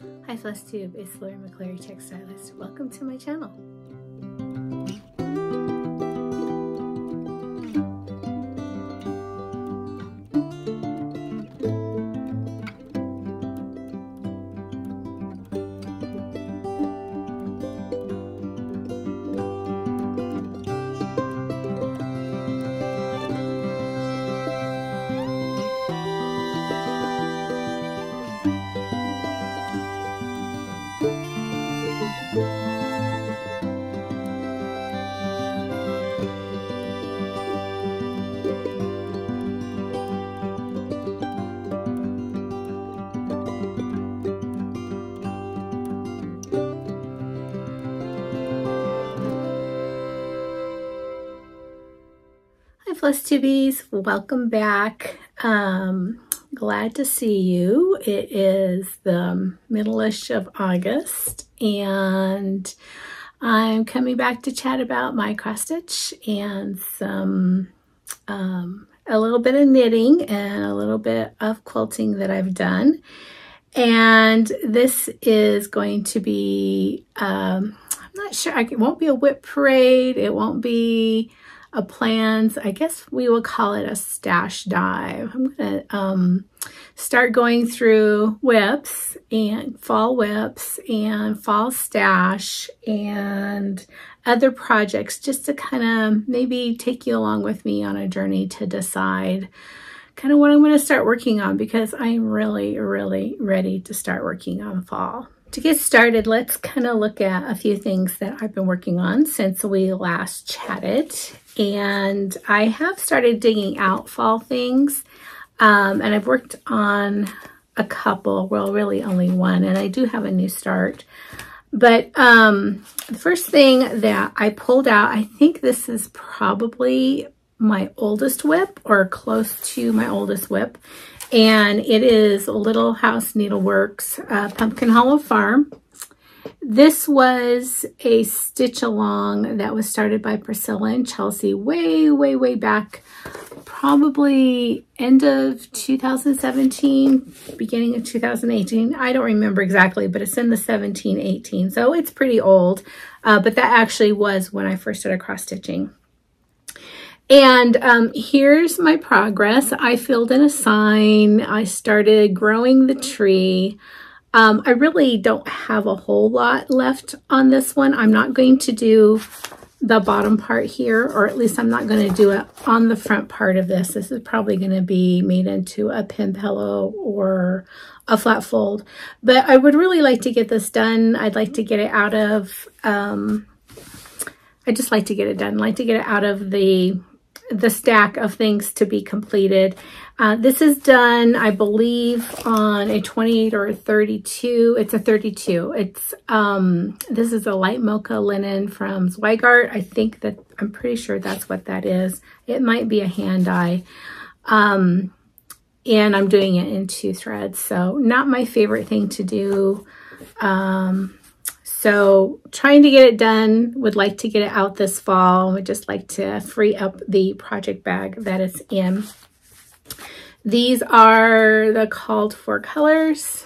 Hi FlossTube, it's Lori McClary, textilist. Welcome to my channel. Hi FlossTubies, welcome back. Glad to see you. It is the middle-ish of August and I'm coming back to chat about my cross stitch and some a little bit of knitting and a little bit of quilting that I've done. And this is going to be I'm not sure, it won't be a whip parade, it won't be a plans, I guess we will call it a stash dive. I'm gonna start going through whips and fall stash and other projects, just to kind of maybe take you along with me on a journey to decide kind of what I'm going to start working on, because I'm really ready to start working on fall. To get started, let's kind of look at a few things that I've been working on since we last chatted. And I have started digging out fall things. And I've worked on a couple, well, really only one, and I do have a new start. But the first thing that I pulled out, I think this is probably my oldest whip or close to my oldest whip. And it is Little House Needleworks Pumpkin Hol Farm. This was a stitch along that was started by Priscilla and Chelsea way back, probably end of 2017, beginning of 2018. I don't remember exactly, but it's in the 17-18, so it's pretty old. But that actually was when I first started cross stitching. And here's my progress. I filled in a sign. I started growing the tree. I really don't have a whole lot left on this one. I'm not going to do the bottom part here, or at least I'm not going to do it on the front part of this. This is probably going to be made into a pin pillow or a flat fold. But I would really like to get this done. I'd like to get it out of, I just like to get it done. I like to get it out of the stack of things to be completed. This is done, I believe, on a 28 or a 32. It's a 32. It's this is a light mocha linen from Zweigart. I think that, I'm pretty sure that's what that is. It might be a hand dye. And I'm doing it in 2 threads, so not my favorite thing to do. So trying to get it done, would like to get it out this fall. Would just like to free up the project bag that it's in. These are the called for colors.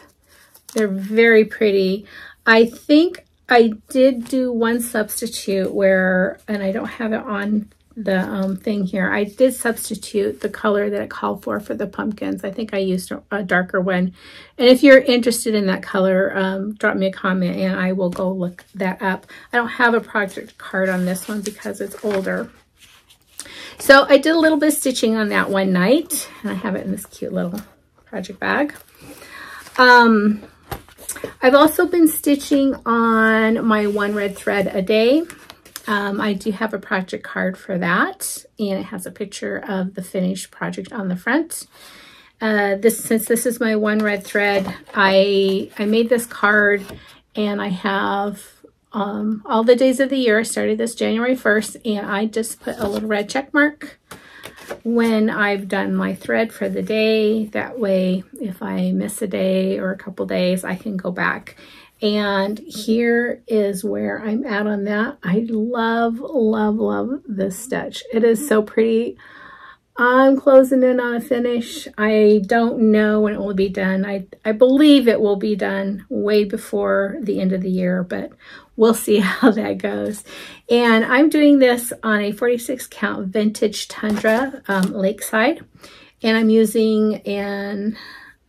They're very pretty. I think I did do one substitute where, and I don't have it on the thing here, I did substitute the color that it called for the pumpkins. I think I used a darker one. And if you're interested in that color, drop me a comment and I will go look that up. I don't have a project card on this one because it's older. So I did a little bit of stitching on that one night, and I have it in this cute little project bag. I've also been stitching on my 1 red thread a day. I do have a project card for that, and it has a picture of the finished project on the front. Since this is my 1 red thread, I made this card, and I have all the days of the year. I started this January 1st, and I just put a little red check mark when I've done my thread for the day. That way, if I miss a day or a couple days, I can go back. And here is where I'm at on that. I love this stitch. It is so pretty. I'm closing in on a finish. I don't know when it will be done. I believe it will be done way before the end of the year, but we'll see how that goes. And I'm doing this on a 46 count vintage Tundra Lakeside. And I'm using an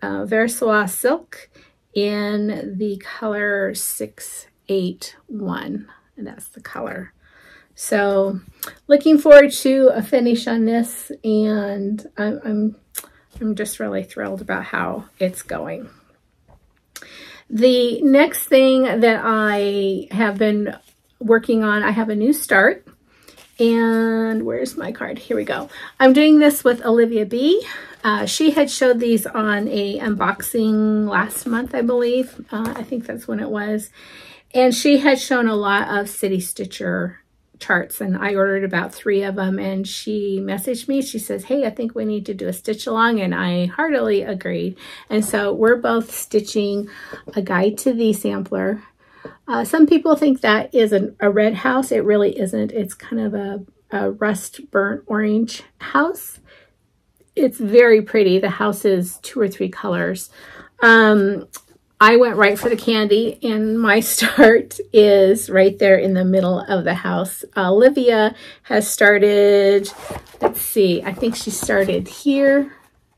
Versois silk in the color 681. And that's the color. So looking forward to a finish on this, and I'm just really thrilled about how it's going. The next thing that I have been working on, I have a new start. And where's my card? Here we go. I'm doing this with Olivia B. She had showed these on a unboxing last month, I believe. I think that's when it was. And she had shown a lot of City Stitcher charts, and I ordered about 3 of them, and she messaged me. She says, hey, I think we need to do a stitch along, and I heartily agreed. And so we're both stitching a guide to the sampler. Some people think that is a red house. It really isn't. It's kind of a rust burnt orange house. It's very pretty. The house is 2 or 3 colors. I went right for the candy, and my start is right there in the middle of the house. Olivia has started, let's see, I think she started here.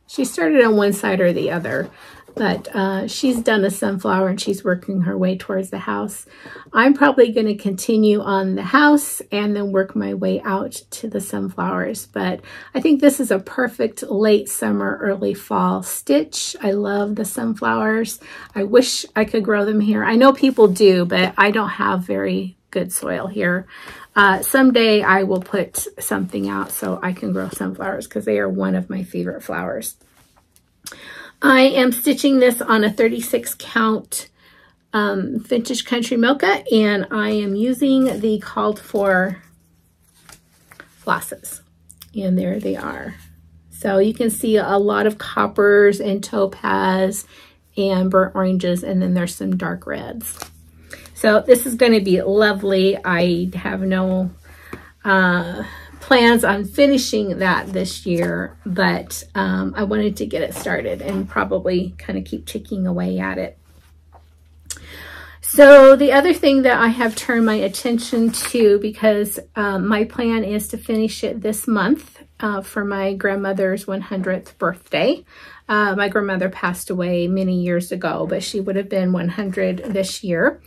She started on one side or the other, but she's done a sunflower and she's working her way towards the house. I'm probably going to continue on the house and then work my way out to the sunflowers. But I think this is a perfect late summer, early fall stitch. I love the sunflowers. I wish I could grow them here. I know people do, but I don't have very good soil here. Someday I will put something out so I can grow sunflowers because they are one of my favorite flowers. I am stitching this on a 36 count Vintage Country Mocha, and I am using the called for flosses, and there they are. So you can see a lot of coppers and topaz and burnt oranges, and then there's some dark reds. So this is going to be lovely. I have no plans on finishing that this year, but I wanted to get it started and probably kind of keep ticking away at it. So the other thing that I have turned my attention to, because my plan is to finish it this month for my grandmother's 100th birthday. My grandmother passed away many years ago, but she would have been 100 this year.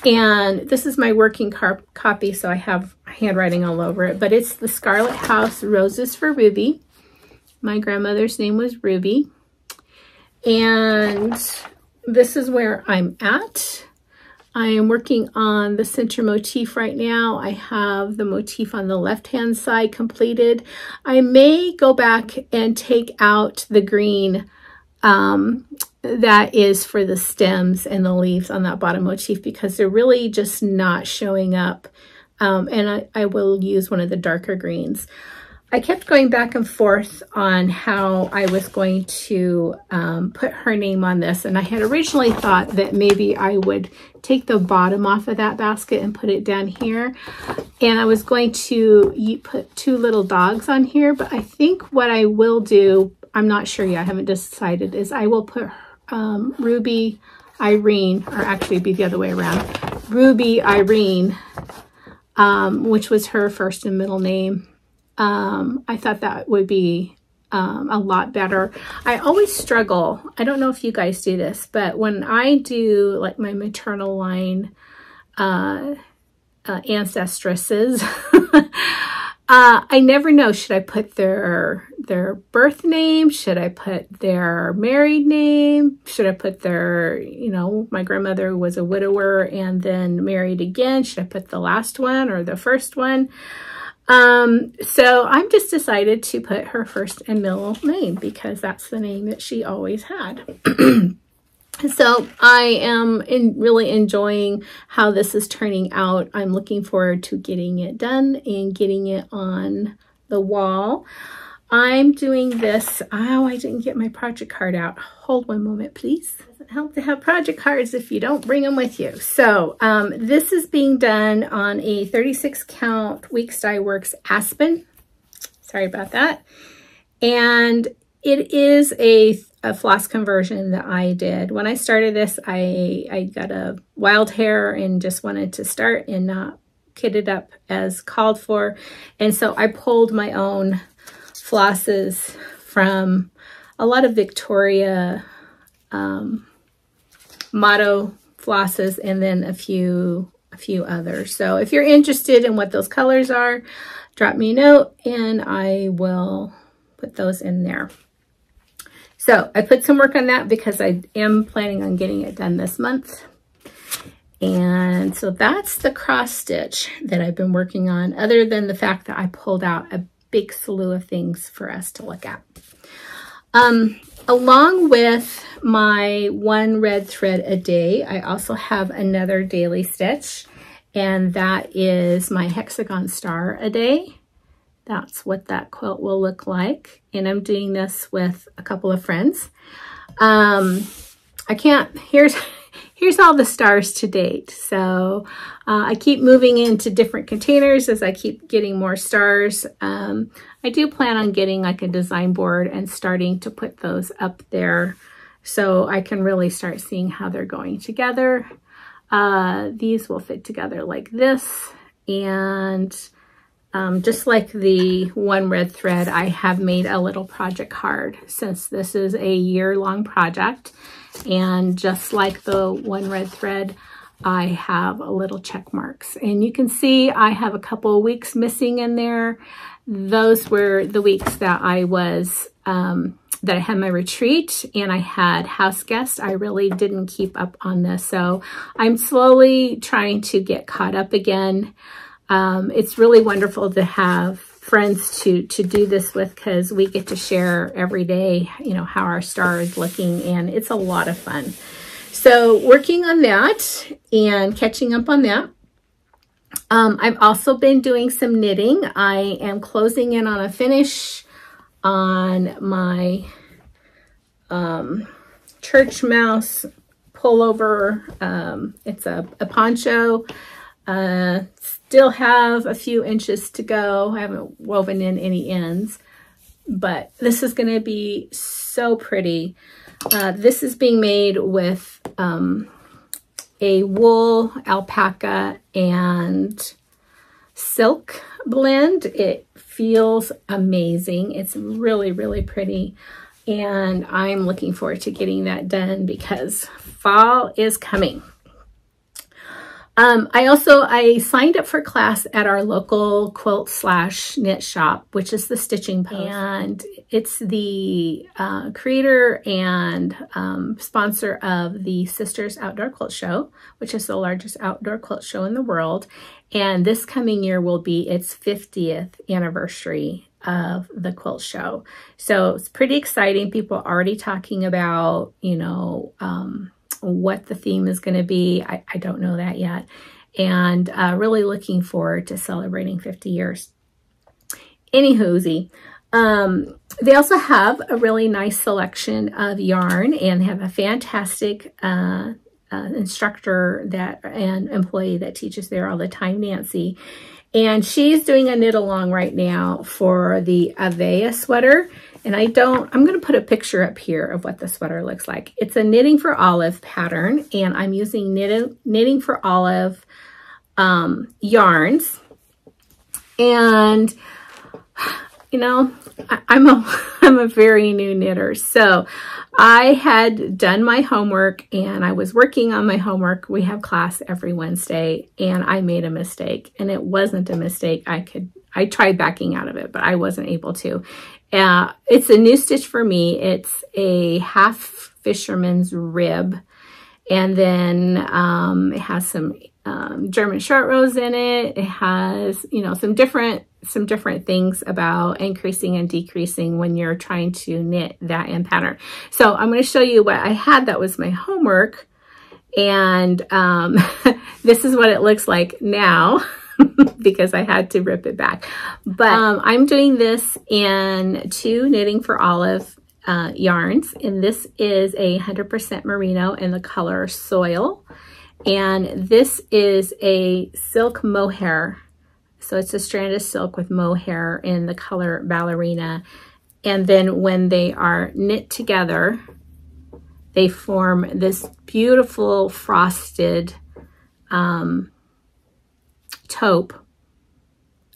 And this is my working copy, so I have handwriting all over it, but it's the Scarlet House Roses for Ruby. My grandmother's name was Ruby. And this is where I'm at. I am working on the center motif right now. I have the motif on the left-hand side completed. I may go back and take out the green that is for the stems and the leaves on that bottom motif because they're really just not showing up. And I will use one of the darker greens. I kept going back and forth on how I was going to put her name on this. And I had originally thought that maybe I would take the bottom off of that basket and put it down here. And I was going to put 2 little dogs on here. But I think what I will do, I'm not sure yet, I haven't decided, is I will put Ruby Irene, or actually it'd be the other way around, Ruby Irene, which was her first and middle name. I thought that would be a lot better. I always struggle, I don't know if you guys do this, but when I do like my maternal line ancestresses, I never know, should I put their birth name? Should I put their married name? Should I put their, you know, my grandmother was a widower and then married again. Should I put the last one or the first one? So I'm just decided to put her first and middle name because that's the name that she always had. So I am really enjoying how this is turning out. I'm looking forward to getting it done and getting it on the wall. I'm doing this. Oh, I didn't get my project card out. Hold one moment, please. It doesn't help to have project cards if you don't bring them with you. So this is being done on a 36 count Weeks Dye Works Aspen. Sorry about that. And it is a floss conversion that I did. When I started this, I got a wild hair and just wanted to start and not kit it up as called for. And so I pulled my own flosses from a lot of Victoria motto flosses and then a few others. So if you're interested in what those colors are, drop me a note and I will put those in there. So I put some work on that because I am planning on getting it done this month. And so that's the cross stitch that I've been working on, other than the fact that I pulled out a big slew of things for us to look at. Along with my one red thread a day, I also have another daily stitch, and that is my Hexagon Star a day. That's what that quilt will look like. And I'm doing this with a couple of friends. Here's all the stars to date. So I keep moving into different containers as I keep getting more stars. I do plan on getting like a design board and starting to put those up there so I can really start seeing how they're going together. These will fit together like this. And just like the one red thread, I have made a little project card since this is a year-long project. And just like the one red thread, I have a little check marks. And you can see I have a couple of weeks missing in there. Those were the weeks that I was, that I had my retreat and I had house guests. I really didn't keep up on this. So I'm slowly trying to get caught up again. It's really wonderful to have friends to do this with, because we get to share every day, you know, how our star is looking, and it's a lot of fun. So working on that and catching up on that. I've also been doing some knitting. I am closing in on a finish on my church mouse pullover. It's a poncho. Still have a few inches to go. I haven't woven in any ends, but this is going to be so pretty. This is being made with a wool, alpaca, and silk blend. It feels amazing. It's really, really pretty. And I'm looking forward to getting that done because fall is coming. I signed up for class at our local quilt/knit shop, which is the Stitching Post. And it's the creator and sponsor of the Sisters Outdoor Quilt Show, which is the largest outdoor quilt show in the world. And this coming year will be its 50th anniversary of the quilt show. So it's pretty exciting. People are already talking about, you know, what the theme is going to be. I don't know that yet. And really looking forward to celebrating 50 years. Anywhoozy, they also have a really nice selection of yarn, and they have a fantastic instructor and employee that teaches there all the time, Nancy. And she's doing a knit along right now for the Avea sweater. And I'm going to put a picture up here of what the sweater looks like. It's a Knitting for Olive pattern, and I'm using Knitting for Olive yarns. And, you know, I'm a very new knitter. So I had done my homework and I was working on my homework. We have class every Wednesday, and I made a mistake, and it wasn't a mistake. I tried backing out of it, but I wasn't able to. It's a new stitch for me. It's a half fisherman's rib, and then it has some German short rows in it. It has, you know, some different things about increasing and decreasing when you're trying to knit that in pattern. So I'm going to show you what I had. That was my homework, and this is what it looks like now. Because I had to rip it back. But I'm doing this in 2 Knitting for Olive yarns, and this is 100% merino in the color Soil, and this is a silk mohair. So it's a strand of silk with mohair in the color Ballerina, And then when they are knit together, they form this beautiful frosted taupe.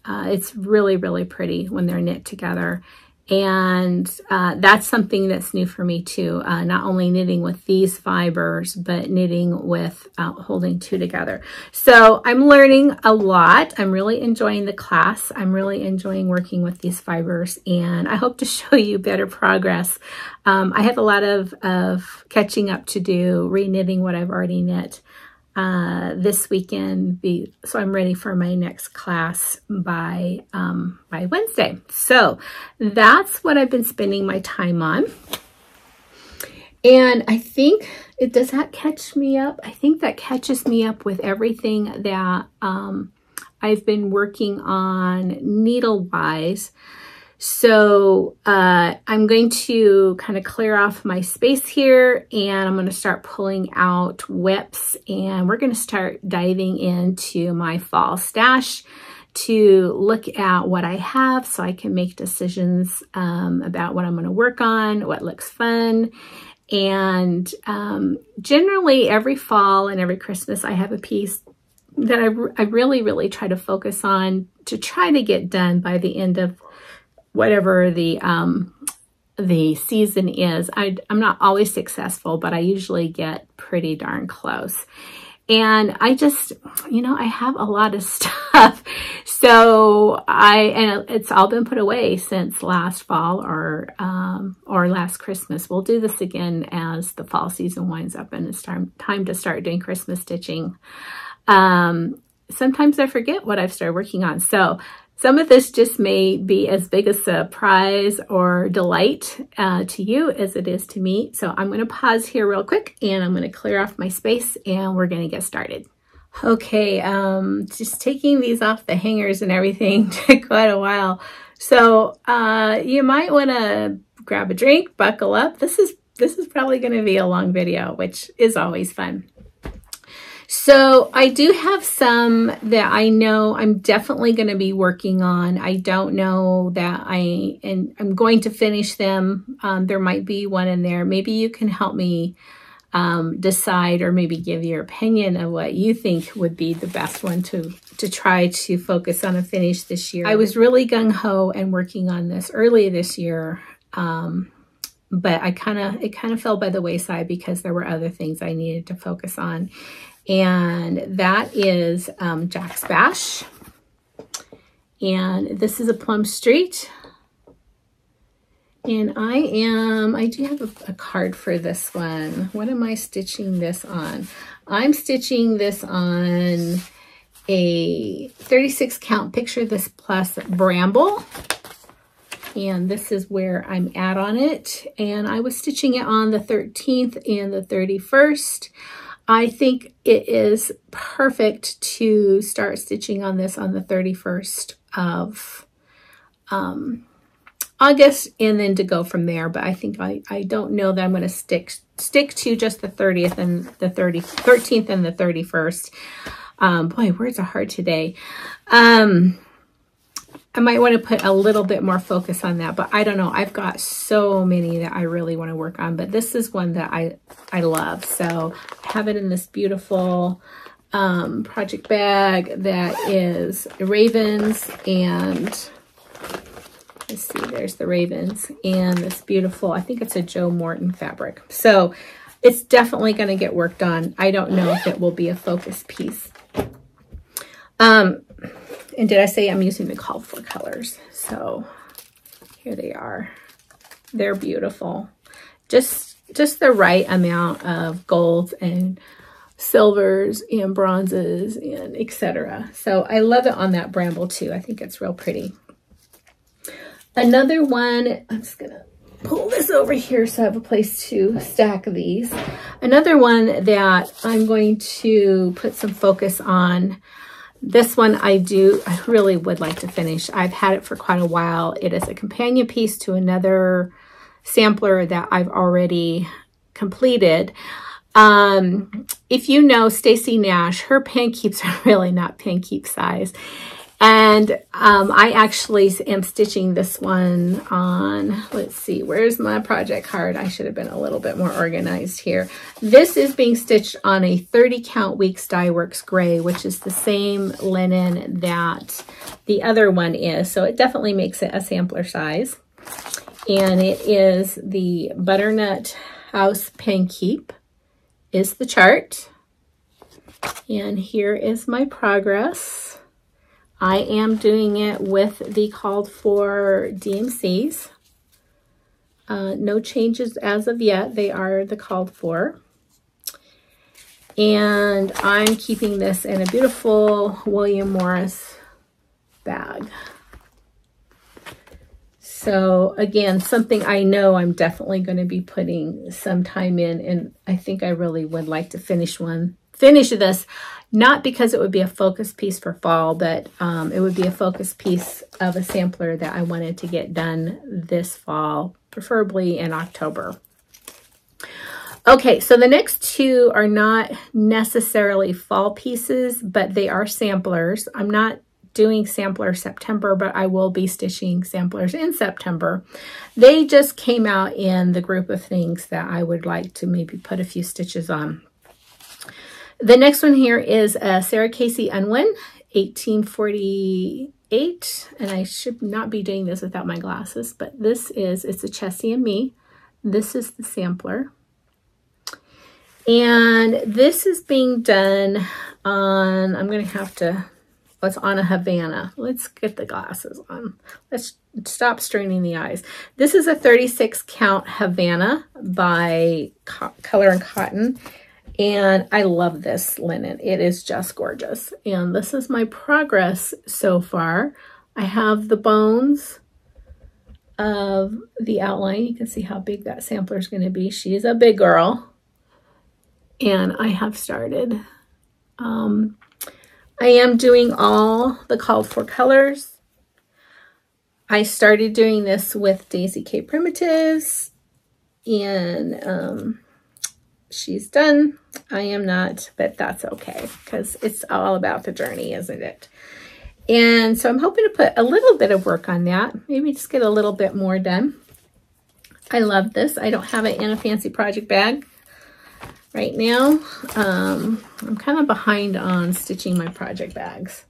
It's really, really pretty when they're knit together. And that's something that's new for me too. Not only knitting with these fibers, but knitting with holding two together. So I'm learning a lot. I'm really enjoying the class. I'm really enjoying working with these fibers, and I hope to show you better progress. I have a lot of catching up to do, re-knitting what I've already knit this weekend, so I'm ready for my next class by Wednesday. So that's what I've been spending my time on. And I think does that catch me up? I think that catches me up with everything that I've been working on needle-wise. So I'm going to kind of clear off my space here, and I'm going to start pulling out whips, and we're going to start diving into my fall stash to look at what I have so I can make decisions about what I'm going to work on, what looks fun. And generally every fall and every Christmas I have a piece that I really, really try to focus on to try to get done by the end of whatever the season is. I'm not always successful, but I usually get pretty darn close. And I just, I have a lot of stuff. So and it's all been put away since last fall or last Christmas. We'll do this again as the fall season winds up and it's time to start doing Christmas stitching. Sometimes I forget what I've started working on. So some of this just may be as big a surprise or delight to you as it is to me. So I'm going to pause here real quick, and I'm going to clear off my space, and we're going to get started. Okay, just taking these off the hangers and everything took quite a while. So you might want to grab a drink, buckle up. This is probably going to be a long video, which is always fun. So I do have some that I know I'm definitely going to be working on. I don't know that I'm going to finish them. There might be one in there. Maybe you can help me decide, or maybe give your opinion of what you think would be the best one to try to focus on and finish this year. I was really gung-ho and working on this early this year. But it kind of fell by the wayside because there were other things I needed to focus on. And that is Jack's Bash. And this is a Plum Street. And I do have a card for this one. What am I stitching this on? I'm stitching this on a 36 count Picture This Plus Bramble. And this is where I'm at on it. And I was stitching it on the 13th and the 31st. I think it is perfect to start stitching on this on the 31st of August, and then to go from there. But I think I don't know that I'm going to stick to just the 30th and the 13th and the 31st. Boy, words are hard today. I might want to put a little bit more focus on that, but I don't know. I've got so many that I really want to work on, but this is one that I love. So I have it in this beautiful project bag that is Ravens, and let's see, there's the Ravens, and this beautiful, I think it's a Joe Morton fabric. So it's definitely going to get worked on. I don't know if it will be a focus piece. And did I say I'm using the called for colors? So here they are. They're beautiful. Just the right amount of golds and silvers and bronzes and etc. So I love it on that bramble too. I think it's real pretty. Another one, I'm just gonna pull this over here so I have a place to stack these. Another one that I'm going to put some focus on. This one I really would like to finish. I've had it for quite a while. It is a companion piece to another sampler that I've already completed. If you know Stacy Nash, her pen keeps are really not pen keep size. And I actually am stitching this one on, let's see, where's my project card? I should have been a little bit more organized here. This is being stitched on a 30 count Weeks Dye Works gray, which is the same linen that the other one is. So it definitely makes it a sampler size. And it is the Butternut House Pen Keep is the chart. And here is my progress. I am doing it with the called for DMCs. No changes as of yet. They are the called for. And I'm keeping this in a beautiful William Morris bag. So again, something I know I'm definitely going to be putting some time in, and I think I really would like to finish this, not because it would be a focus piece for fall, but it would be a focus piece of a sampler that I wanted to get done this fall, preferably in October. Okay, so the next two are not necessarily fall pieces, but they are samplers. I'm not doing sampler September, but I will be stitching samplers in September. They just came out in the group of things that I would like to maybe put a few stitches on. The next one here is a Sarah Casey Unwin, 1848, and I should not be doing this without my glasses, but it's a Chessie and Me. This is the sampler. And this is being done on, I'm going to have to, it's on a Havana. Let's get the glasses on. Let's stop straining the eyes. This is a 36 count Havana by Color and Cotton. And I love this linen. It is just gorgeous. And this is my progress so far. I have the bones of the outline. You can see how big that sampler is going to be. She's a big girl. And I have started. I am doing all the called for colors. I started doing this with Daisy K Primitives, and she's done. I am not, but that's okay, because it's all about the journey, isn't it? And so I'm hoping to put a little bit of work on that, maybe just get a little bit more done. I love this. I don't have it in a fancy project bag right now. I'm kind of behind on stitching my project bags.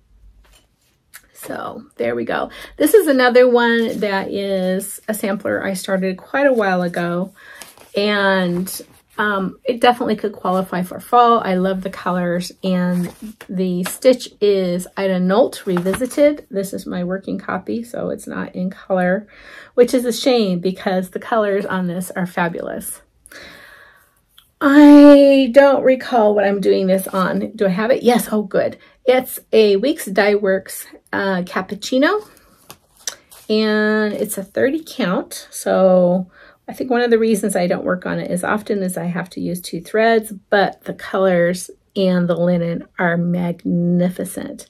So there we go. This is another one that is a sampler I started quite a while ago, and it definitely could qualify for fall. I love the colors, and the stitch is Ida Nolt Revisited. This is my working copy, so it's not in color, which is a shame because the colors on this are fabulous. I don't recall what I'm doing this on. Do I have it? Yes. Oh, good. It's a Weeks Dye Works Cappuccino, and it's a 30 count. So I think one of the reasons I don't work on it as often is I have to use 2 threads, but the colors and the linen are magnificent.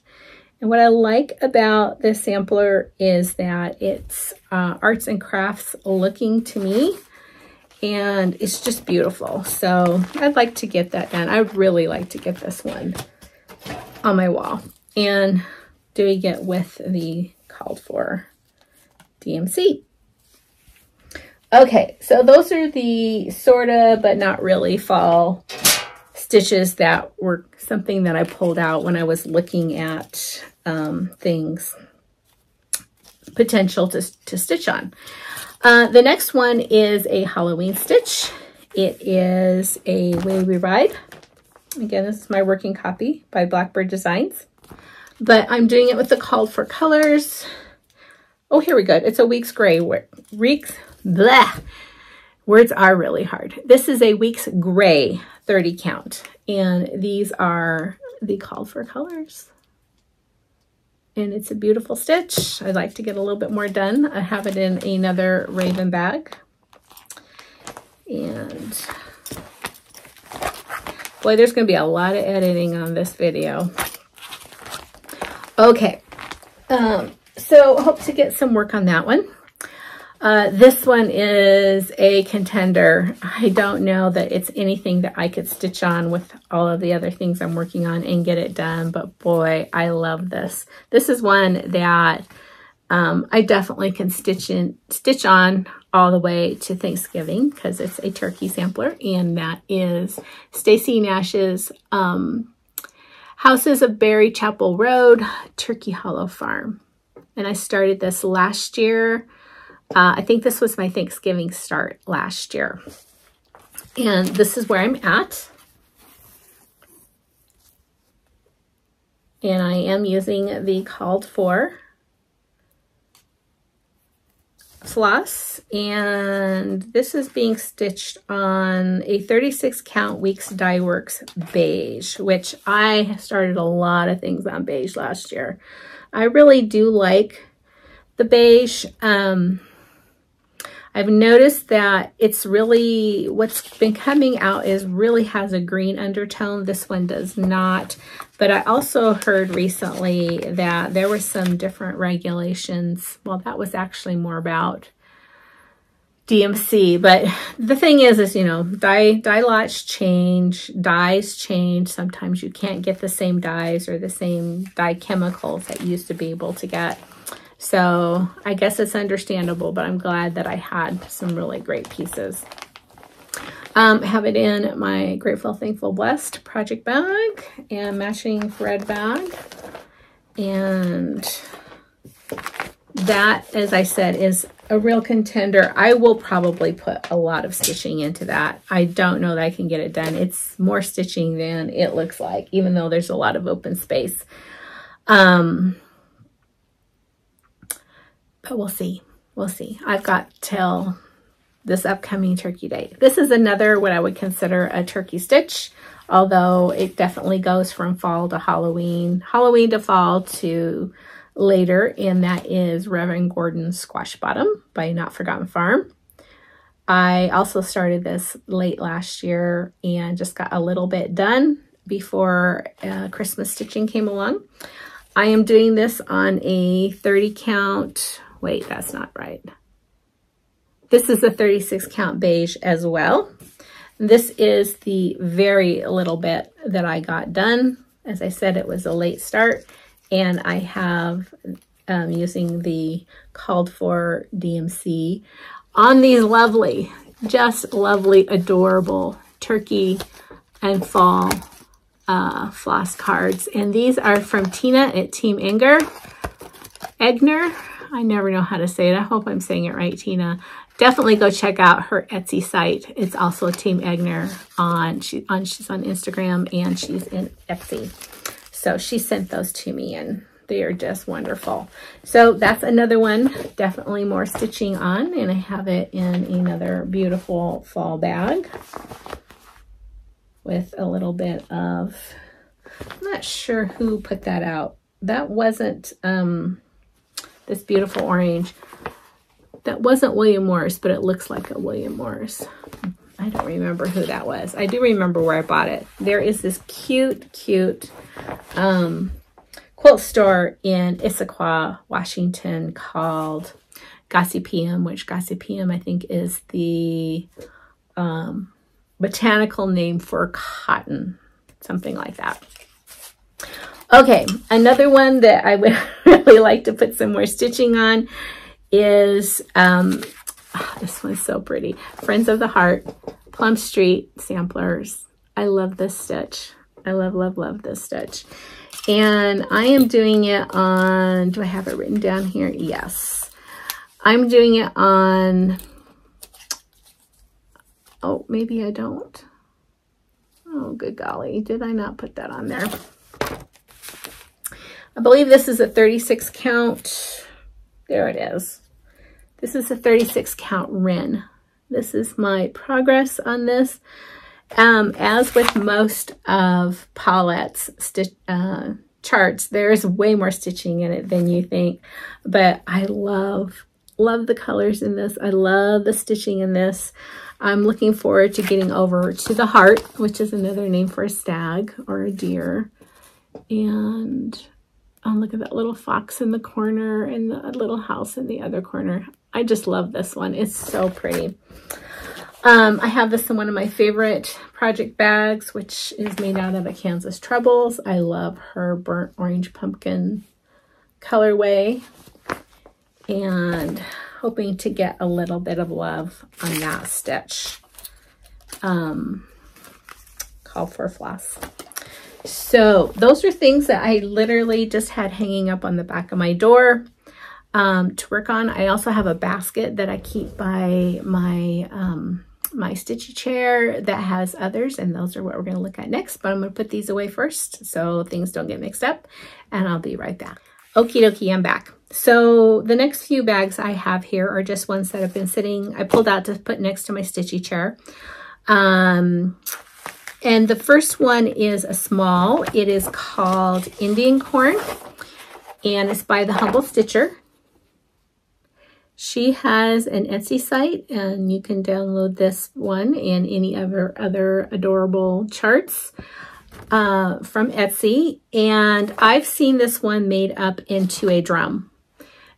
And what I like about this sampler is that it's arts and crafts looking to me. And it's just beautiful. So I'd like to get that done. I'd really like to get this one on my wall and doing it with the called for DMC. Okay, so those are the sorta but not really fall stitches that were something that I pulled out when I was looking at things potential to stitch on. The next one is a Halloween stitch. It is a Way We Ride. Again, this is my working copy by Blackbird Designs, but I'm doing it with the called for colors. Oh, here we go. It's a Weeks Gray. Words are really hard. This is a Weeks Gray 30 count, and these are the called for colors. And it's a beautiful stitch. I'd like to get a little bit more done. I have it in another Revend bag. And boy, there's going to be a lot of editing on this video. Okay. So I hope to get some work on that one. This one is a contender. I don't know that it's anything that I could stitch on with all of the other things I'm working on and get it done, but boy, I love this. This is one that I definitely can stitch on all the way to Thanksgiving because it's a turkey sampler, and that is Stacy Nash's Houses of Berry Chapel Road, Turkey Hollow Farm. And I started this last year. I think this was my Thanksgiving start last year. And this is where I'm at. And I am using the called for floss. And this is being stitched on a 36 count Weeks Dye Works beige, which I started a lot of things on beige last year. I really do like the beige. I've noticed that it's really, what's been coming out is really has a green undertone. This one does not. But I also heard recently that there were some different regulations. Well, that was actually more about DMC. But the thing is, you know, dye lots change, dyes change. Sometimes you can't get the same dyes or the same dye chemicals that you used to be able to get. So I guess it's understandable, but I'm glad that I had some really great pieces. Have it in my Grateful, Thankful, Blessed project bag and matching thread bag. And that, as I said, is a real contender. I will probably put a lot of stitching into that. I don't know that I can get it done. It's more stitching than it looks like, even though there's a lot of open space. But we'll see. We'll see. I've got till this upcoming turkey day. This is another what I would consider a turkey stitch, although it definitely goes from fall to Halloween, Halloween to fall to later, and that is Revend Gordon's Squash Bottom by Not Forgotten Farm. I also started this late last year and just got a little bit done before Christmas stitching came along. I am doing this on a 30 count. Wait, that's not right. This is a 36 count beige as well. This is the very little bit that I got done. As I said, it was a late start, and I have using the called for DMC on these lovely, just lovely, adorable turkey and fall floss cards. And these are from Tina at Team Egner. I never know how to say it. I hope I'm saying it right, Tina. Definitely go check out her Etsy site. It's also Team Egner she's on Instagram, and she's in Etsy. So she sent those to me, and they are just wonderful. So that's another one, definitely more stitching on, and I have it in another beautiful fall bag with a little bit of, I'm not sure who put that out. That wasn't this beautiful orange. That wasn't William Morris, but it looks like a William Morris. I don't remember who that was. I do remember where I bought it. There is this cute quilt store in Issaquah, Washington called Gossypium, which Gossypium I think is the botanical name for cotton, something like that. Okay, another one that I would really like to put some more stitching on is, this one's so pretty, Friends of the Heart, Plum Street samplers. I love this stitch. I love this stitch. And I am doing it on, do I have it written down here? Yes. I'm doing it on, oh, maybe I don't. Oh, good golly. Did I not put that on there? I believe this is a 36 count. There it is. This is a 36 count Wren. This is my progress on this. As with most of Paulette's charts, there's way more stitching in it than you think. But I love the colors in this. I love the stitching in this. I'm looking forward to getting over to the heart, which is another name for a stag or a deer. And look at that little fox in the corner and the little house in the other corner. I just love this one. It's so pretty. I have this in one of my favorite project bags, which is made out of a Kansas Troubles. I love her burnt orange pumpkin colorway, and hoping to get a little bit of love on that stitch. Call for floss. So those are things that I literally just had hanging up on the back of my door to work on. I also have a basket that I keep by my my stitchy chair that has others, and those are what we're going to look at next, but I'm going to put these away first so things don't get mixed up, and I'll be right back. Okie dokie, I'm back. So the next few bags I have here are just ones that have been sitting, I pulled out to put next to my stitchy chair. And the first one is a small. It is called Indian Corn, and it's by the Humble Stitcher. She has an Etsy site, and you can download this one and any other adorable charts from Etsy. And I've seen this one made up into a drum.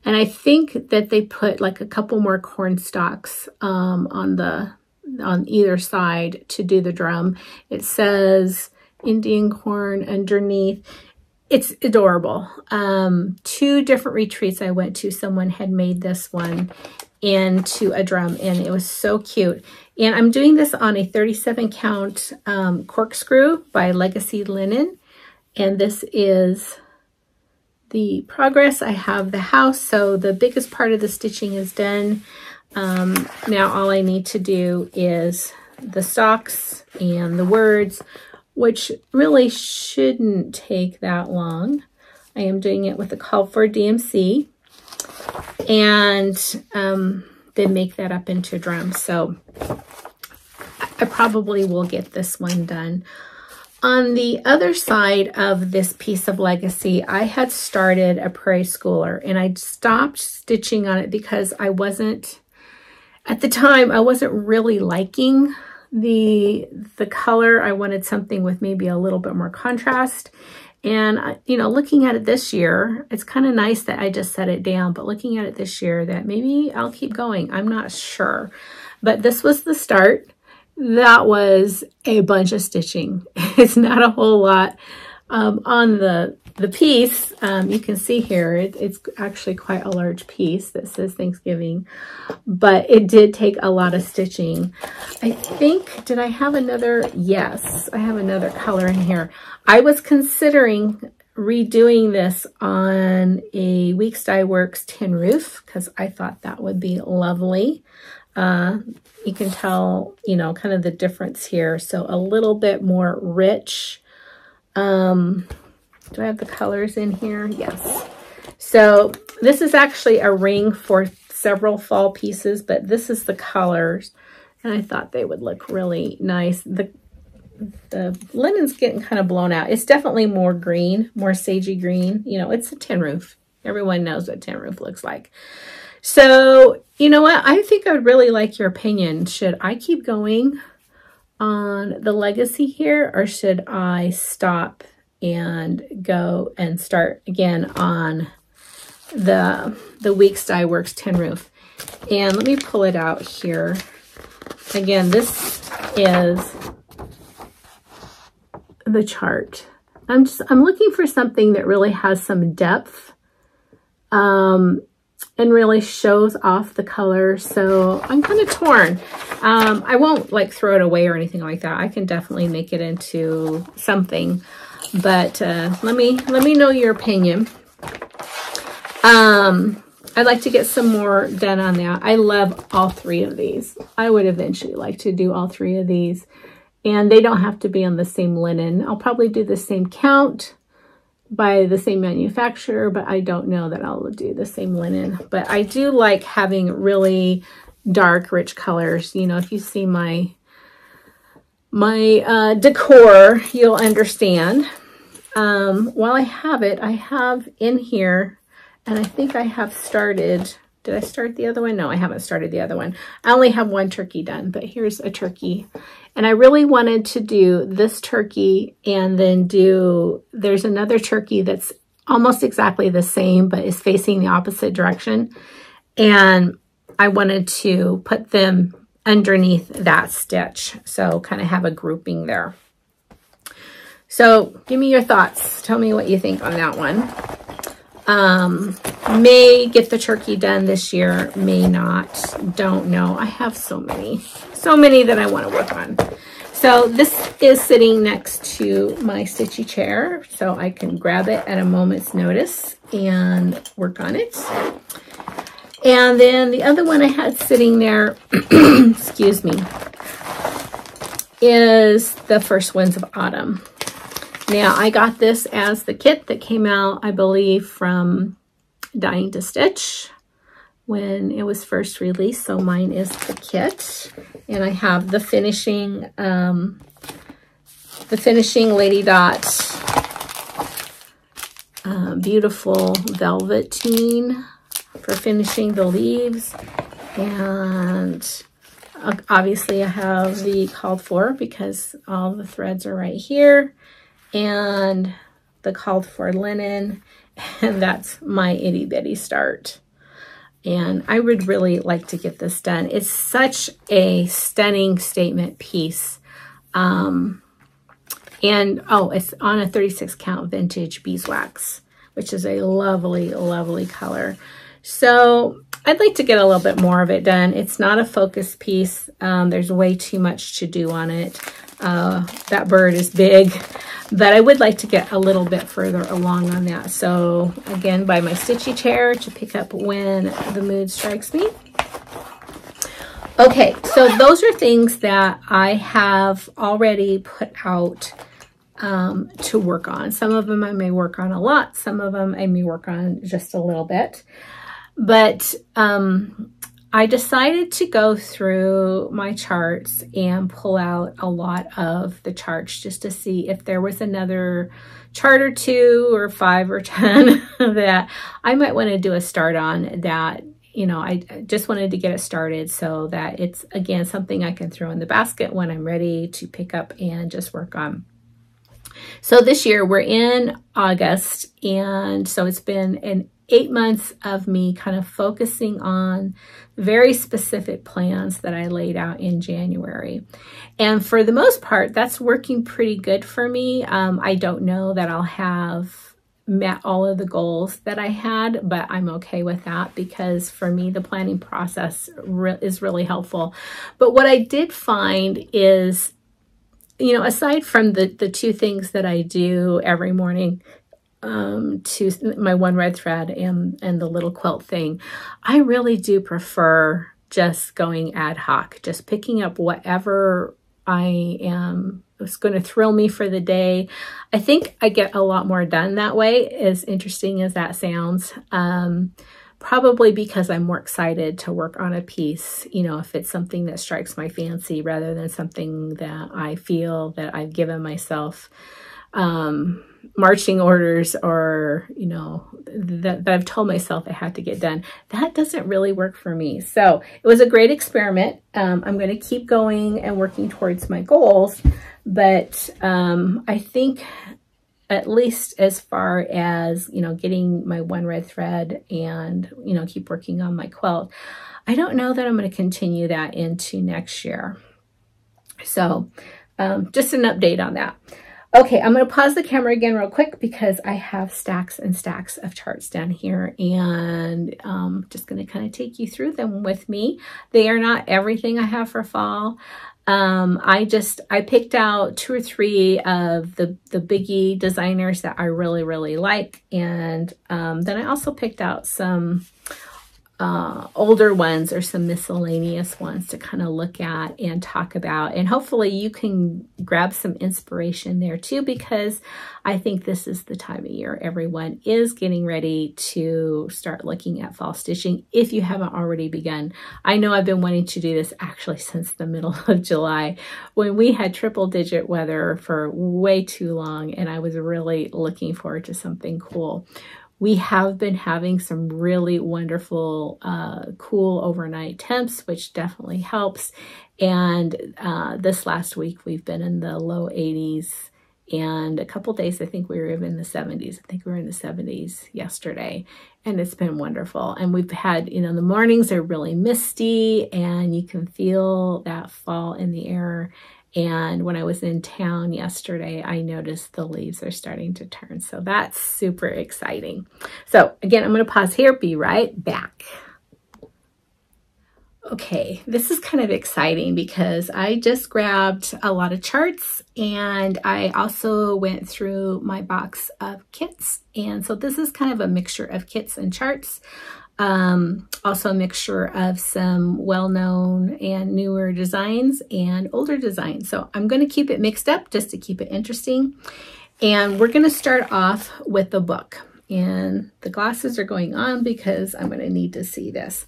And I think that they put like a couple more corn stalks on either side to do the drum. It says Indian corn underneath. It's adorable. 2 different retreats I went to, someone had made this one into a drum, and it was so cute. And I'm doing this on a 37 count corkscrew by Legacy Linen. And this is the progress. I have the house, so the biggest part of the stitching is done. Now all I need to do is the stalks and the words, which really shouldn't take that long. I am doing it with a call for DMC, and then make that up into drums. So I probably will get this one done. On the other side of this piece of Legacy, I had started a Prairie Schooler, and I stopped stitching on it because I wasn't, at the time, I wasn't really liking the color. I wanted something with maybe a little bit more contrast. And, you know, looking at it this year, it's kind of nice that I just set it down, but looking at it this year, that maybe I'll keep going. I'm not sure. But this was the start. That was a bunch of stitching. It's not a whole lot on the piece. You can see here, it's actually quite a large piece that says Thanksgiving, but it did take a lot of stitching. I think, did I have another? Yes, I have another color in here. I was considering redoing this on a Weeks Dye Works tin roof because I thought that would be lovely. You can tell, you know, kind of the difference here. So a little bit more rich. Do I have the colors in here? Yes. So this is actually a ring for several fall pieces, but this is the colors, and I thought they would look really nice. The linen's getting kind of blown out. It's definitely more green, more sagey green. You know, it's a tin roof. Everyone knows what tin roof looks like. So, you know what? I think I would really like your opinion. Should I keep going on the Legacy here, or should I stop and go and start again on the Weeks Dye Works tin roof? And let me pull it out here. Again, this is the chart. I'm looking for something that really has some depth and really shows off the color. So I'm kind of torn. I won't like throw it away or anything like that. I can definitely make it into something, but let me know your opinion. I'd like to get some more done on that. I love all 3 of these. I would eventually like to do all 3 of these, and they don't have to be on the same linen. I'll probably do the same count by the same manufacturer, but I don't know that I'll do the same linen. But I do like having really dark, rich colors. You know, if you see my decor, you'll understand. While I have it, I have in here, and I think I have started, did I start the other one? No, I haven't started the other one. I only have one turkey done, but here's a turkey. And I really wanted to do this turkey and then there's another turkey that's almost exactly the same, but is facing the opposite direction. And I wanted to put them underneath that stitch. So kind of have a grouping there. So give me your thoughts. Tell me what you think on that one. May get the turkey done this year, may not, don't know. I have so many that I want to work on. So this is sitting next to my stitchy chair, so I can grab it at a moment's notice and work on it. And then the other one I had sitting there, excuse me, is the First Winds of Autumn. Now, I got this as the kit that came out, I believe, from Dying to Stitch when it was first released. So mine is the kit. And I have the finishing Lady Dot beautiful velveteen for finishing the leaves. And obviously I have the called for because all the threads are right here. And the called for linen, and that's my itty bitty start. And I would really like to get this done. It's such a stunning statement piece. And oh, it's on a 36 count vintage beeswax, which is a lovely, lovely color. So I'd like to get a little bit more of it done. It's not a focus piece. There's way too much to do on it. That bird is big, but I would like to get a little bit further along on that. So again, by my stitchy chair to pick up when the mood strikes me. Okay, so those are things that I have already put out to work on. Some of them I may work on a lot. Some of them I may work on just a little bit. But I decided to go through my charts and pull out a lot of the charts just to see if there was another chart or 2 or 5 or 10 that I might want to do a start on that, you know, I just wanted to get it started so that it's, again, something I can throw in the basket when I'm ready to pick up and just work on. So this year we're in August, and so it's been 8 months of me kind of focusing on very specific plans that I laid out in January. And for the most part, that's working pretty good for me. I don't know that I'll have met all of the goals that I had, but I'm okay with that because for me, the planning process is really helpful. But what I did find is, you know, aside from the 2 things that I do every morning, to my one red thread and the little quilt thing, I really do prefer just going ad hoc, just picking up whatever it's going to thrill me for the day. I think I get a lot more done that way, as interesting as that sounds. Probably because I'm more excited to work on a piece, you know, if it's something that strikes my fancy rather than something that I feel that I've given myself marching orders or, you know, that I've told myself I had to get done. That doesn't really work for me. So it was a great experiment. I'm going to keep going and working towards my goals, but I think at least as far as, you know, getting my one red thread and, you know, keep working on my quilt, I don't know that I'm going to continue that into next year. So just an update on that. Okay, I'm going to pause the camera again real quick because I have stacks and stacks of charts down here, and just going to kind of take you through them with me. They are not everything I have for fall. I picked out 2 or 3 of the biggie designers that I really, really like. And then I also picked out some older ones or some miscellaneous ones to kind of look at and talk about. And hopefully you can grab some inspiration there too, because I think this is the time of year everyone is getting ready to start looking at fall stitching if you haven't already begun. I know I've been wanting to do this actually since the middle of July when we had triple-digit weather for way too long, and I was really looking forward to something cool. We have been having some really wonderful, cool overnight temps, which definitely helps. And this last week, we've been in the low 80s and a couple days, I think we were in the 70s. I think we were in the 70s yesterday, and it's been wonderful. And we've had, you know, the mornings are really misty and you can feel that fall in the air. And when I was in town yesterday, I noticed the leaves are starting to turn. So that's super exciting. So again, I'm going to pause here, be right back. Okay, this is kind of exciting because I just grabbed a lot of charts, and I also went through my box of kits. And so this is kind of a mixture of kits and charts. Also a mixture of some well-known and newer designs and older designs. So I'm going to keep it mixed up just to keep it interesting. And we're going to start off with the book. And the glasses are going on because I'm going to need to see this.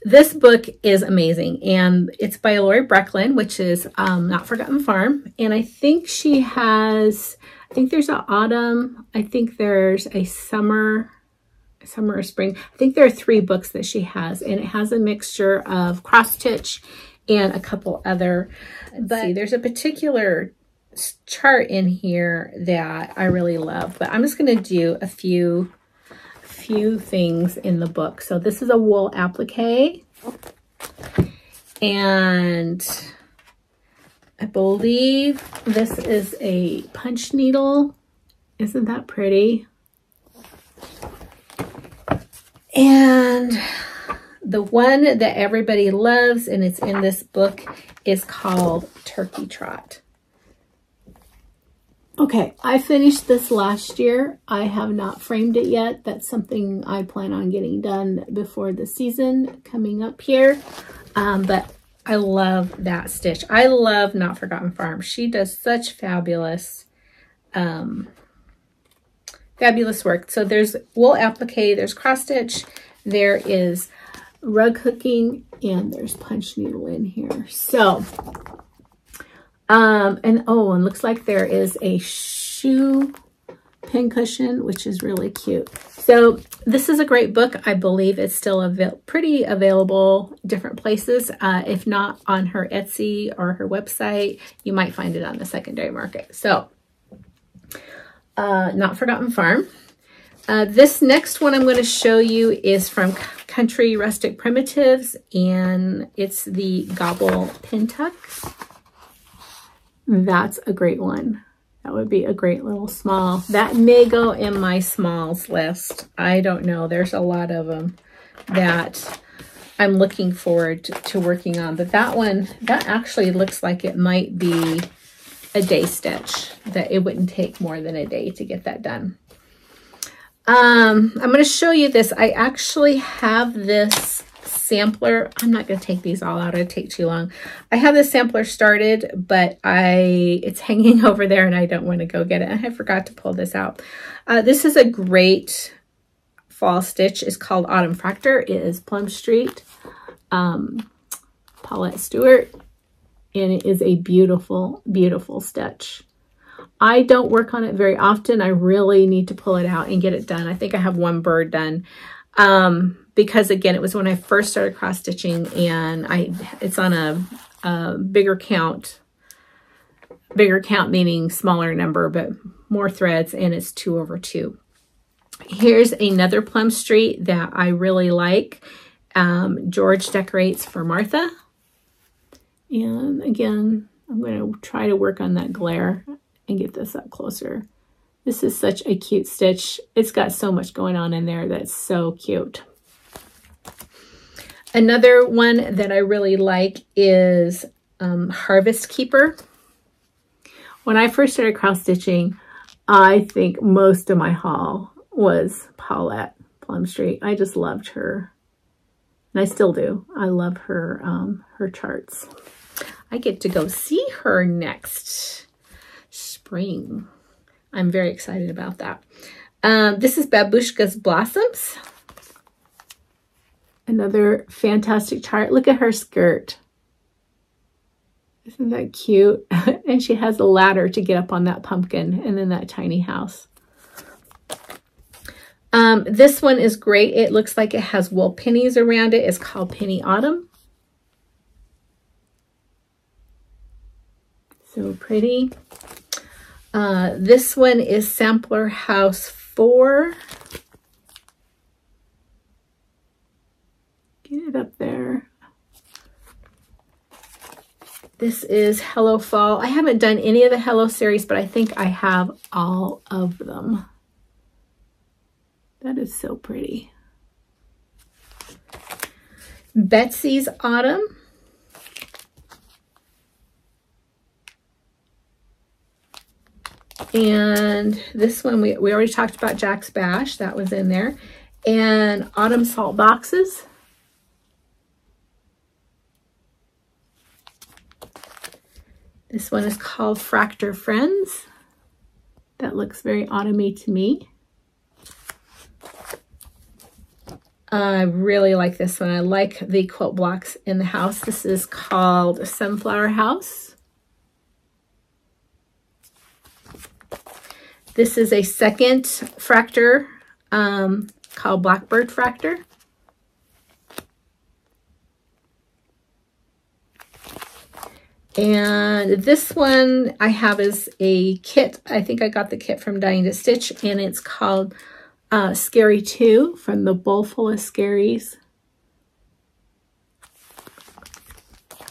This book is amazing, and it's by Lori Brecklin, which is Not Forgotten Farm. And I think she has, I think there's an autumn, I think there's a summer or spring. I think there are 3 books that she has, and it has a mixture of cross stitch and a couple other. But see, there's a particular chart in here that I really love, but I'm just going to do a few things in the book. So this is a wool applique, and I believe this is a punch needle. Isn't that pretty? And the one that everybody loves, and it's in this book, is called Turkey Trot. Okay, I finished this last year. I have not framed it yet. That's something I plan on getting done before the season coming up here. But I love that stitch. I love Not Forgotten Farm. She does such fabulous work. So there's wool applique, there's cross stitch, there is rug hooking, and there's punch needle in here. So and looks like there is a shoe pin cushion, which is really cute. So this is a great book. I believe it's still pretty available different places. If not on her Etsy or her website, you might find it on the secondary market. So Not Forgotten Farm. This next one I'm going to show you is from Country Rustic Primitives, and it's the Gobble Pin Tuck. That's a great one. That would be a great little small. That may go in my smalls list. I don't know. There's a lot of them that I'm looking forward to working on. But that one, that actually looks like it might be a day stitch. That it wouldn't take more than a day to get that done. I'm going to show you this. I actually have this sampler. I'm not going to take these all out. It'd take too long. I have this sampler started, but it's hanging over there and I don't want to go get it. I forgot to pull this out. This is a great fall stitch. It's called Autumn Fractor. It is Plum Street, Paulette Stewart, and it is a beautiful, beautiful stitch. I don't work on it very often. I really need to pull it out and get it done. I think I have one bird done. Because again, it was when I first started cross stitching, and it's on a bigger count meaning smaller number, but more threads, and it's 2/2. Here's another Plum Street that I really like. George Decorates for Martha. And again, I'm going to try to work on that glare and get this up closer. This is such a cute stitch. It's got so much going on in there that's so cute. Another one that I really like is Harvest Keeper. When I first started cross stitching, I think most of my haul was Paulette Plum Street. I just loved her, and I still do. I love her her charts. I get to go see her next spring. I'm very excited about that. This is Babushka's Blossoms. Another fantastic chart. Look at her skirt. Isn't that cute? And she has a ladder to get up on that pumpkin and then that tiny house. This one is great. It looks like it has wool pennies around it. It's called Penny Autumn. So pretty. This one is Sampler House 4. Get it up there. This is Hello Fall. I haven't done any of the Hello series, but I think I have all of them. That is so pretty. Betsy's Autumn. And this one, we already talked about Jack's Bash. That was in there. And Autumn Salt Boxes. This one is called Fractor Friends. That looks very autumny to me. I really like this one. I like the quilt blocks in the house. This is called Sunflower House. This is a second fractor called Blackbird Fractor. And this one I have is a kit. I think I got the kit from Dying to Stitch, and it's called Scary 2 from the Bowl Full of Scaries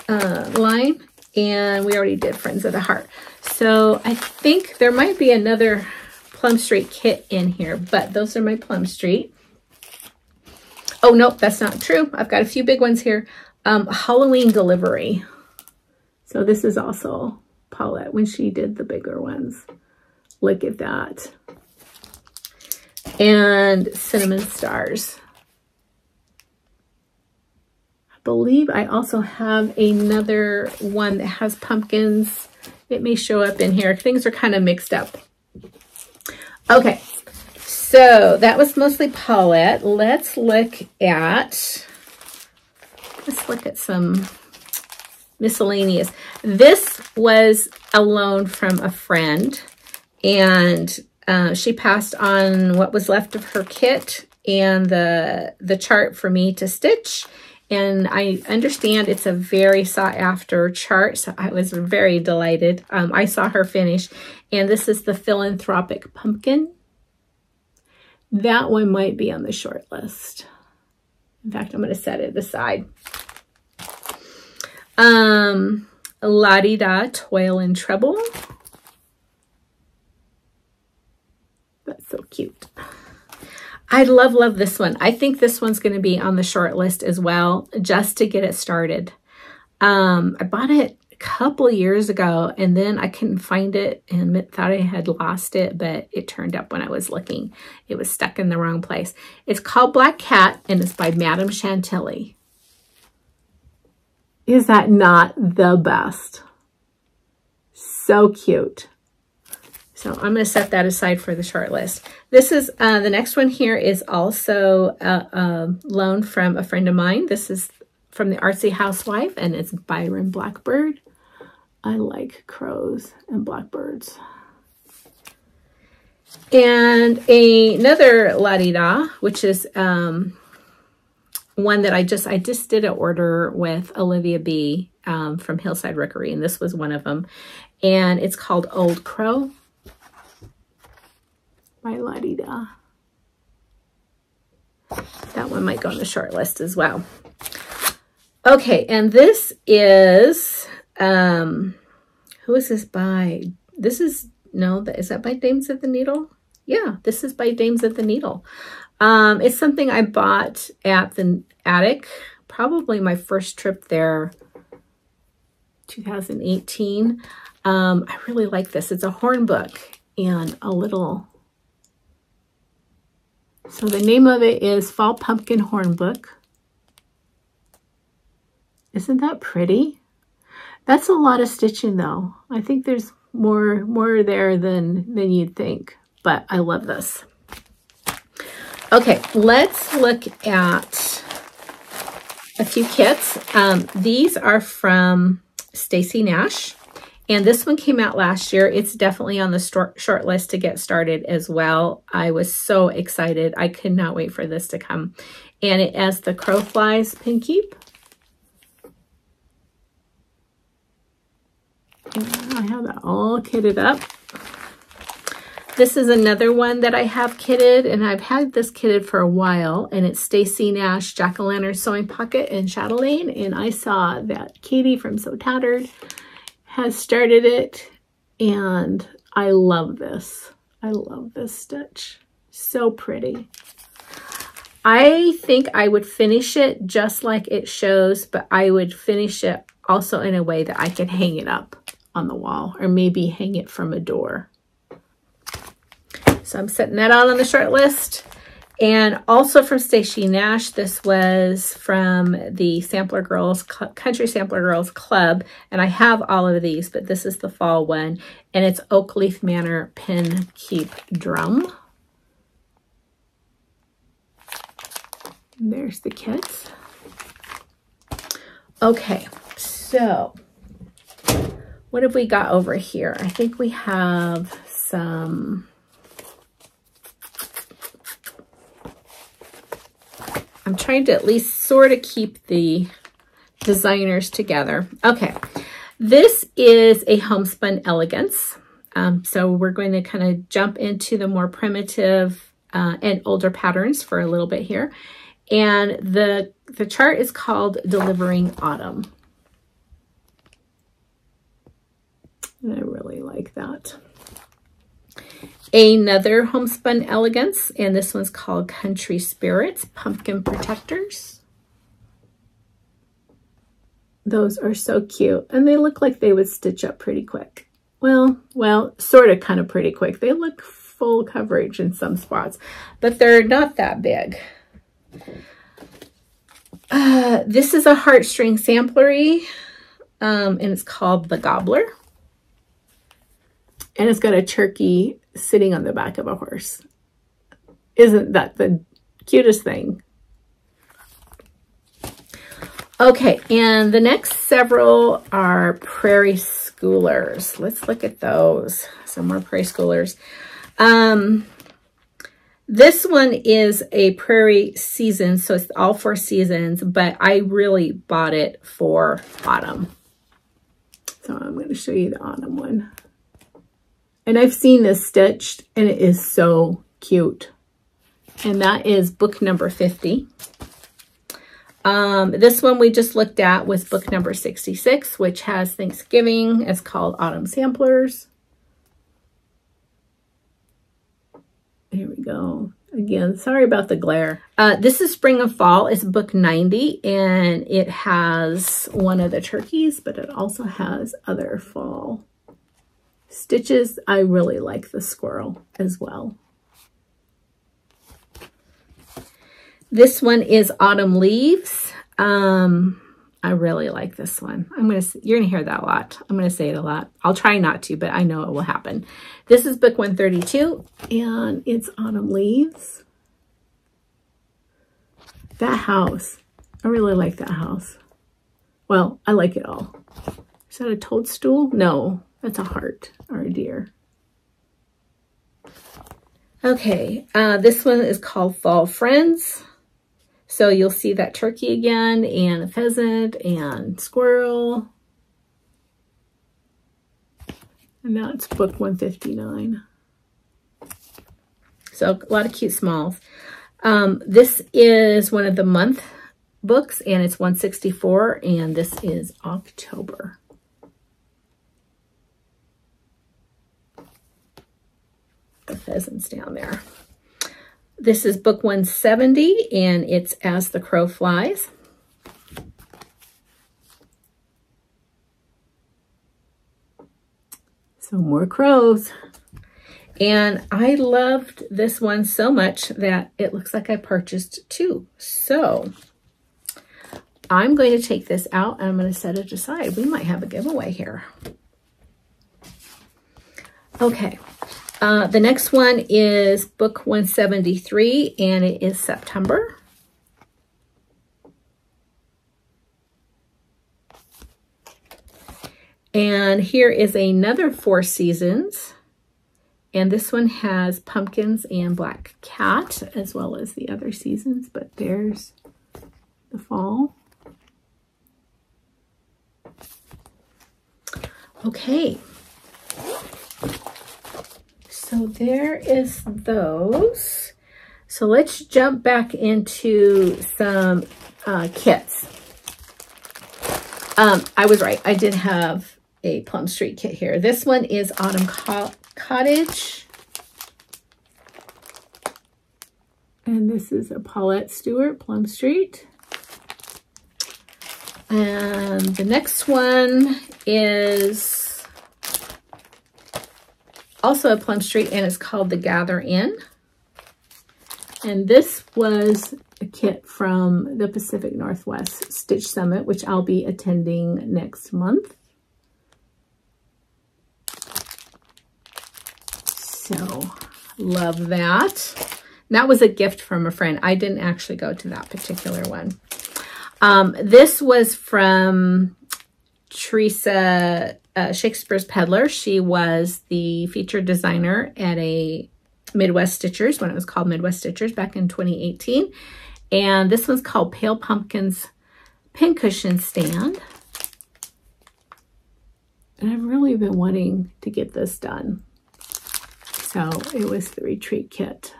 line. And we already did Friends of the Heart. So I think there might be another Plum Street kit in here, but those are my Plum Street. Oh, nope, that's not true. I've got a few big ones here. Halloween Delivery. So this is also Paulette when she did the bigger ones. Look at that. And Cinnamon Stars. I believe I also have another one that has pumpkins. It may show up in here. Things are kind of mixed up. Okay, so that was mostly Paulette. Let's look at some miscellaneous. This was a loan from a friend, and she passed on what was left of her kit and the chart for me to stitch. And I understand it's a very sought after chart, so I was very delighted. I saw her finish, and this is the Philanthropic Pumpkin. That one might be on the short list. In fact, I'm going to set it aside. La-di-da, Toil and Trouble. That's so cute. I love this one. I think this one's going to be on the short list as well, just to get it started. I bought it a couple years ago, and then I couldn't find it and thought I had lost it, but it turned up when I was looking. It was stuck in the wrong place. It's called Black Cat, and it's by Madame Chantilly. Is that not the best? So cute. So I'm going to set that aside for the short list. This is, the next one here is also a loan from a friend of mine. This is from the Artsy Housewife, and it's Byron Blackbird. I like crows and blackbirds. And another la-di-da, which is one that I just did an order with Olivia B from Hillside Rookery, and this was one of them. And it's called Old Crow by La-di-da. That one might go on the short list as well. Okay, and this is, who is this by? This is, no, is that by Dames of the Needle? Yeah, this is by Dames of the Needle. It's something I bought at the attic, probably my first trip there, 2018. I really like this. It's a horn book and a little, so the name of it is Fall Pumpkin Horn Book. Isn't that pretty? That's a lot of stitching though. I think there's more there than you'd think, but I love this. Okay, let's look at a few kits. These are from Stacy Nash, and this one came out last year. It's definitely on the short list to get started as well. I was so excited. I could not wait for this to come. And it has the Crow Flies pin keep. And I have that all kitted up. This is another one that I have kitted, and I've had this kitted for a while, and it's Stacy Nash Jack-O-Lantern Sewing Pocket in Chatelaine, and I saw that Katie from So Tattered has started it, and I love this. I love this stitch. So pretty. I think I would finish it just like it shows, but I would finish it also in a way that I can hang it up on the wall, or maybe hang it from a door. So I'm setting that out on the short list. And also from Stacy Nash, this was from the Sampler Girls, Country Sampler Girls Club. And I have all of these, but this is the fall one. And it's Oak Leaf Manor Pin Keep Drum. And there's the kit. Okay, so what have we got over here? I think we have some... I'm trying to at least sort of keep the designers together. Okay, this is a homespun elegance. So we're going to kind of jump into the more primitive and older patterns for a little bit here. And the chart is called Delivering Autumn. And I really like that. Another homespun elegance, and this one's called Country Spirits Pumpkin Protectors. Those are so cute, and they look like they would stitch up pretty quick. Well, sort of kind of pretty quick. They look full coverage in some spots, but they're not that big. This is a heartstring samplery, and it's called The Gobbler. And it's got a turkey sitting on the back of a horse. Isn't that the cutest thing? Okay, and the next several are Prairie Schoolers. Let's look at those. Some more Prairie Schoolers. This one is a Prairie Season, so it's all 4 seasons, but I really bought it for autumn. So I'm going to show you the autumn one. And I've seen this stitched, and it is so cute. And that is book number 50. This one we just looked at was book number 66, which has Thanksgiving. It's called Autumn Samplers. Here we go. Again, sorry about the glare. This is Spring and Fall. It's book 90, and it has one of the turkeys, but it also has other fall stitches. I really like the squirrel as well. This one is Autumn Leaves. I really like this one. You're gonna hear that a lot. I'm gonna say it a lot. I'll try not to, but I know it will happen. This is book 132, and it's Autumn Leaves. That house, I really like that house. Well, I like it all. Is that a toadstool? No. That's a heart or a deer. Okay, this one is called Fall Friends. So you'll see that turkey again, and a pheasant, and squirrel. And that's book 159. So a lot of cute smalls. This is one of the month books, and it's 164, and this is October. The pheasants down there. This is book 170, and it's As the Crow Flies. So more crows. And I loved this one so much that it looks like I purchased 2. So I'm going to take this out, and I'm going to set it aside. We might have a giveaway here. Okay. The next one is book 173, and it is September. And here is another 4 seasons. And this one has pumpkins and black cat, as well as the other seasons, but there's the fall. Okay. So there is those. So let's jump back into some kits. I was right. I did have a Plum Street kit here. This one is Autumn Cottage. And this is a Paulette Stewart, Plum Street. And the next one is also a Plum Street, and it's called The Gather Inn. And this was a kit from the Pacific Northwest Stitch Summit, which I'll be attending next month. So, love that. And that was a gift from a friend. I didn't actually go to that particular one. This was from Teresa Shakespeare's Peddler. She was the featured designer at a Midwest Stitchers when it was called Midwest Stitchers back in 2018. And this one's called Pale Pumpkin's Pincushion Stand. And I've really been wanting to get this done. So it was the retreat kit.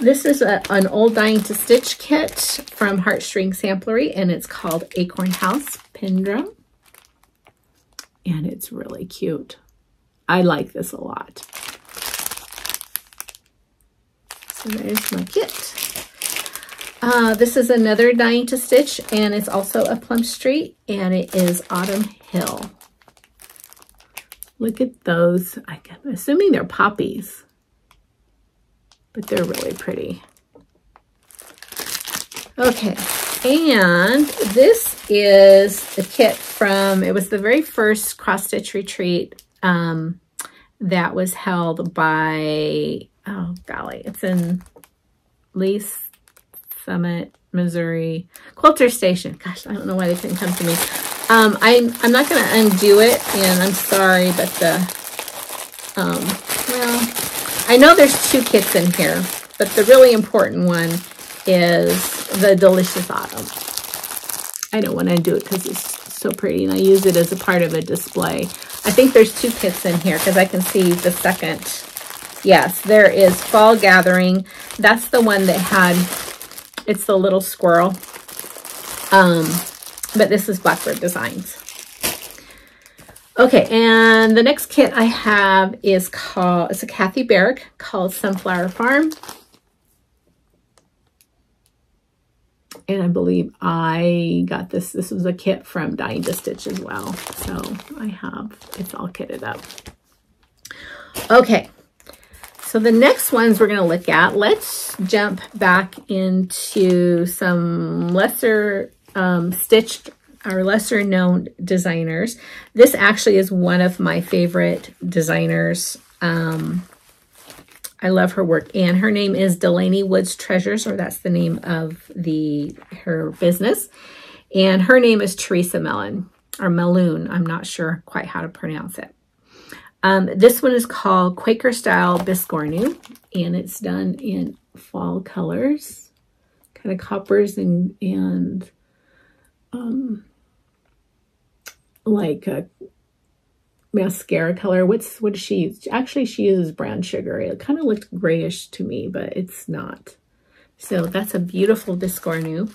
This is an old Dying to Stitch kit from Heartstring Samplery, and it's called Acorn House Pin Drum. And it's really cute. I like this a lot. So there's my kit. This is another Dying to Stitch, and it's also a Plum Street, and it is Autumn Hill. Look at those. I'm assuming they're poppies, but they're really pretty. Okay, and this is the kit from, it was the very first cross-stitch retreat that was held by, oh golly, it's in Lee's Summit, Missouri, Quilter Station. Gosh, I don't know why they couldn't come to me. I'm not going to undo it, and I'm sorry, but well, I know there's two kits in here, but the really important one is the Delicious Autumn. I don't want to undo it because it's so pretty, and I use it as a part of a display. I think there's two kits in here because I can see the second. Yes, there is Fall Gathering. That's the one that had, it's the little squirrel. But this is Blackbird Designs. Okay, and the next kit I have is called, it's a Kathy Barrick called Sunflower Farm. And I believe I got this. This was a kit from Dying to Stitch as well. So I have, it's all kitted up. Okay, so the next ones we're going to look at, let's jump back into some lesser stitched or lesser known designers. This actually is one of my favorite designers. I love her work, and her name is Delaney Woods Treasures, or that's the name of her business. And her name is Teresa Mellon, or Melloon. I'm not sure quite how to pronounce it. This one is called Quaker Style Biscornu, and it's done in fall colors, kind of coppers and like a mascara color. What does she use? Actually, she uses brown sugar. It kind of looks grayish to me, but it's not. So that's a beautiful Biscornu.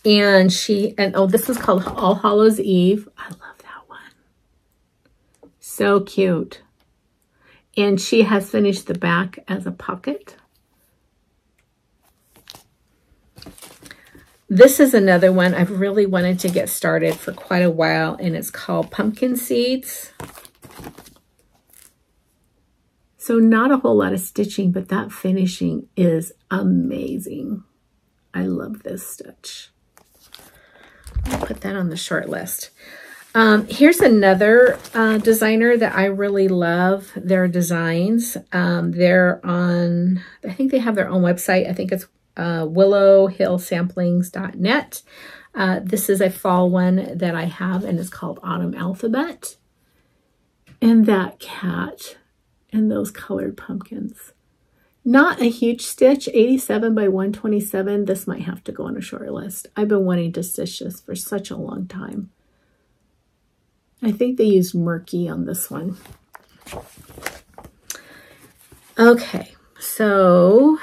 And oh, this was called All Hallows Eve. I love that one. So cute. And she has finished the back as a pocket. This is another one I've really wanted to get started for quite a while, and it's called Pumpkin Seeds. So not a whole lot of stitching, but that finishing is amazing. I love this stitch. I'll put that on the short list. Here's another designer that I really love their designs. They're on, I think they have their own website. I think it's willowhillsamplings.net. This is a fall one that I have, and it's called Autumn Alphabet. And that cat and those colored pumpkins. Not a huge stitch, 87 by 127. This might have to go on a short list. I've been wanting to stitch this for such a long time. I think they used Murky on this one. Okay, so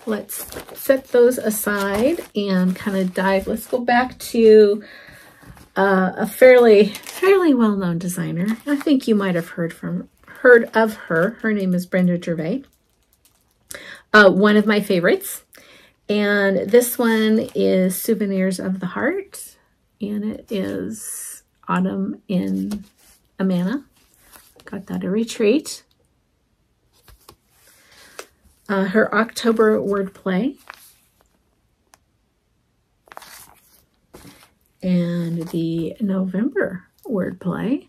let's set those aside and kind of dive. Let's go back to a fairly well-known designer. I think you might have heard of her. Her name is Brenda Gervais. One of my favorites. And this one is Souvenirs of the Heart. And it is Autumn in Amana. Got that a retreat. Her October wordplay. And the November wordplay.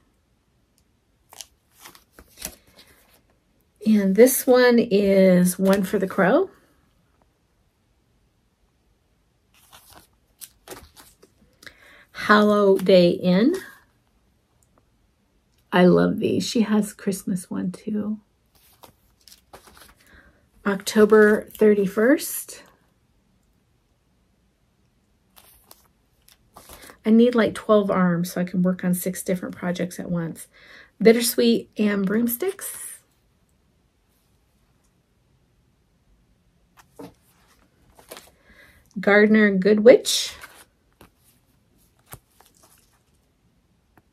And this one is One for the Crow. Hallow Day Inn. I love these. She has Christmas one too. October 31st. I need like 12 arms so I can work on 6 different projects at once. Bittersweet and Broomsticks. Gardener Good Witch.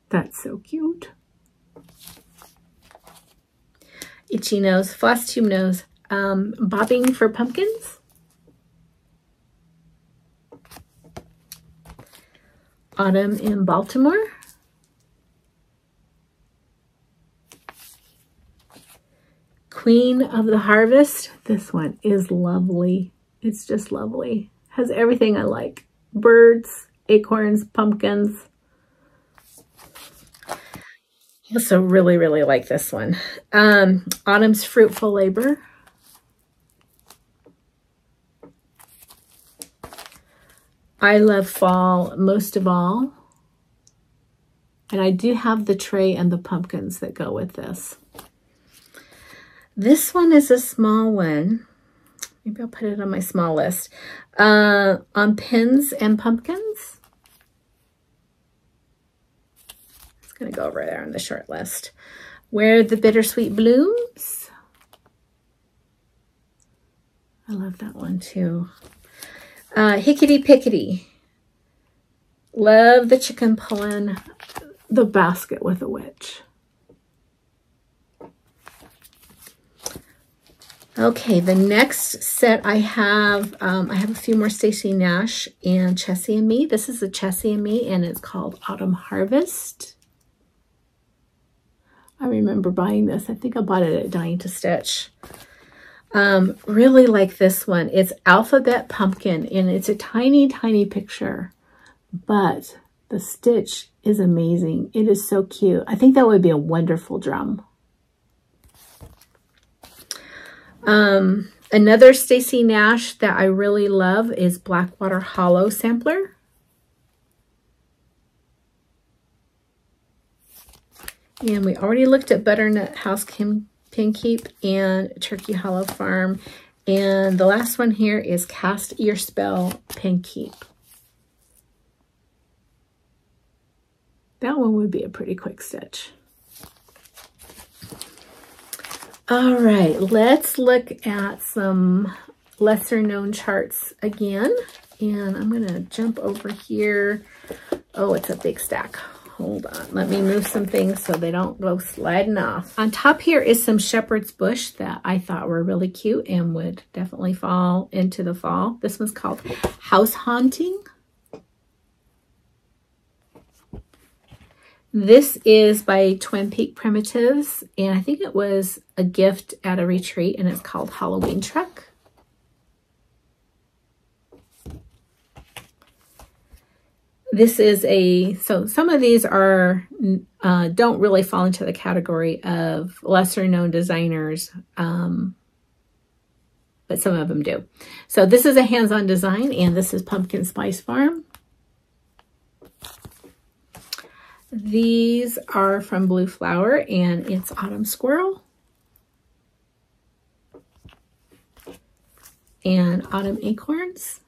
That's so cute. Itchy Nose, Flosstube Nose, Bobbing for Pumpkins. Autumn in Baltimore. Queen of the Harvest. This one is lovely. It's just lovely. Has everything I like. Birds, acorns, pumpkins. Also really like this one. Autumn's Fruitful Labor. I love fall most of all. And I do have the tray and the pumpkins that go with this. This one is a small one. Maybe I'll put it on my small list. On Pins and Pumpkins. It's going to go over there on the short list. Where the Bittersweet Blooms. I love that one too. Hickety Pickety. Love the chicken pulling the basket with a witch. Okay, the next set I have a few more Stacey Nash and Chessie and Me. This is a Chessie and Me, and it's called Autumn Harvest. I remember buying this. I think I bought it at Dying to Stitch. Really like this one. It's Alphabet Pumpkin, and it's a tiny picture, but the stitch is amazing. It is so cute. I think that would be a wonderful drum. Another Stacey Nash that I really love is Blackwater Hollow Sampler. And we already looked at Butternut House Pin Keep and Turkey Hollow Farm. And the last one here is Cast Your Spell Pin Keep. That one would be a pretty quick stitch. All right, let's look at some lesser known charts again. And I'm gonna jump over here. Oh, it's a big stack. Hold on, let me move some things so they don't go sliding off. On top here is some shepherd's bush that I thought were really cute and would definitely fall into the fall. This one's called House Haunting. This is by Twin Peak Primitives, and I think it was a gift at a retreat, and it's called Halloween Truck. This is so some of these are, don't really fall into the category of lesser known designers, but some of them do. So this is a hands-on design, and this is Pumpkin Spice Farm. These are from Blue Flower, and it's Autumn Squirrel and Autumn Acorns.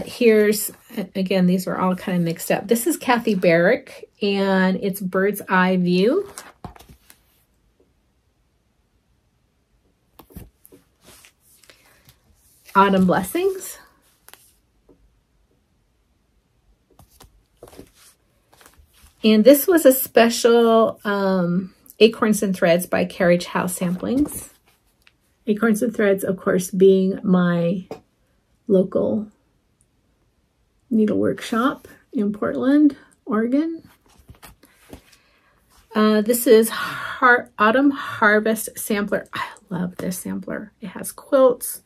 Here's, again, these are all kind of mixed up. This is Kathy Barrick, and it's Bird's Eye View. Autumn Blessings. And this was a special Acorns and Threads by Carriage House Samplings. Acorns and Threads, of course, being my local needlework shop in Portland, Oregon. This is Autumn Harvest Sampler. I love this sampler. It has quilts,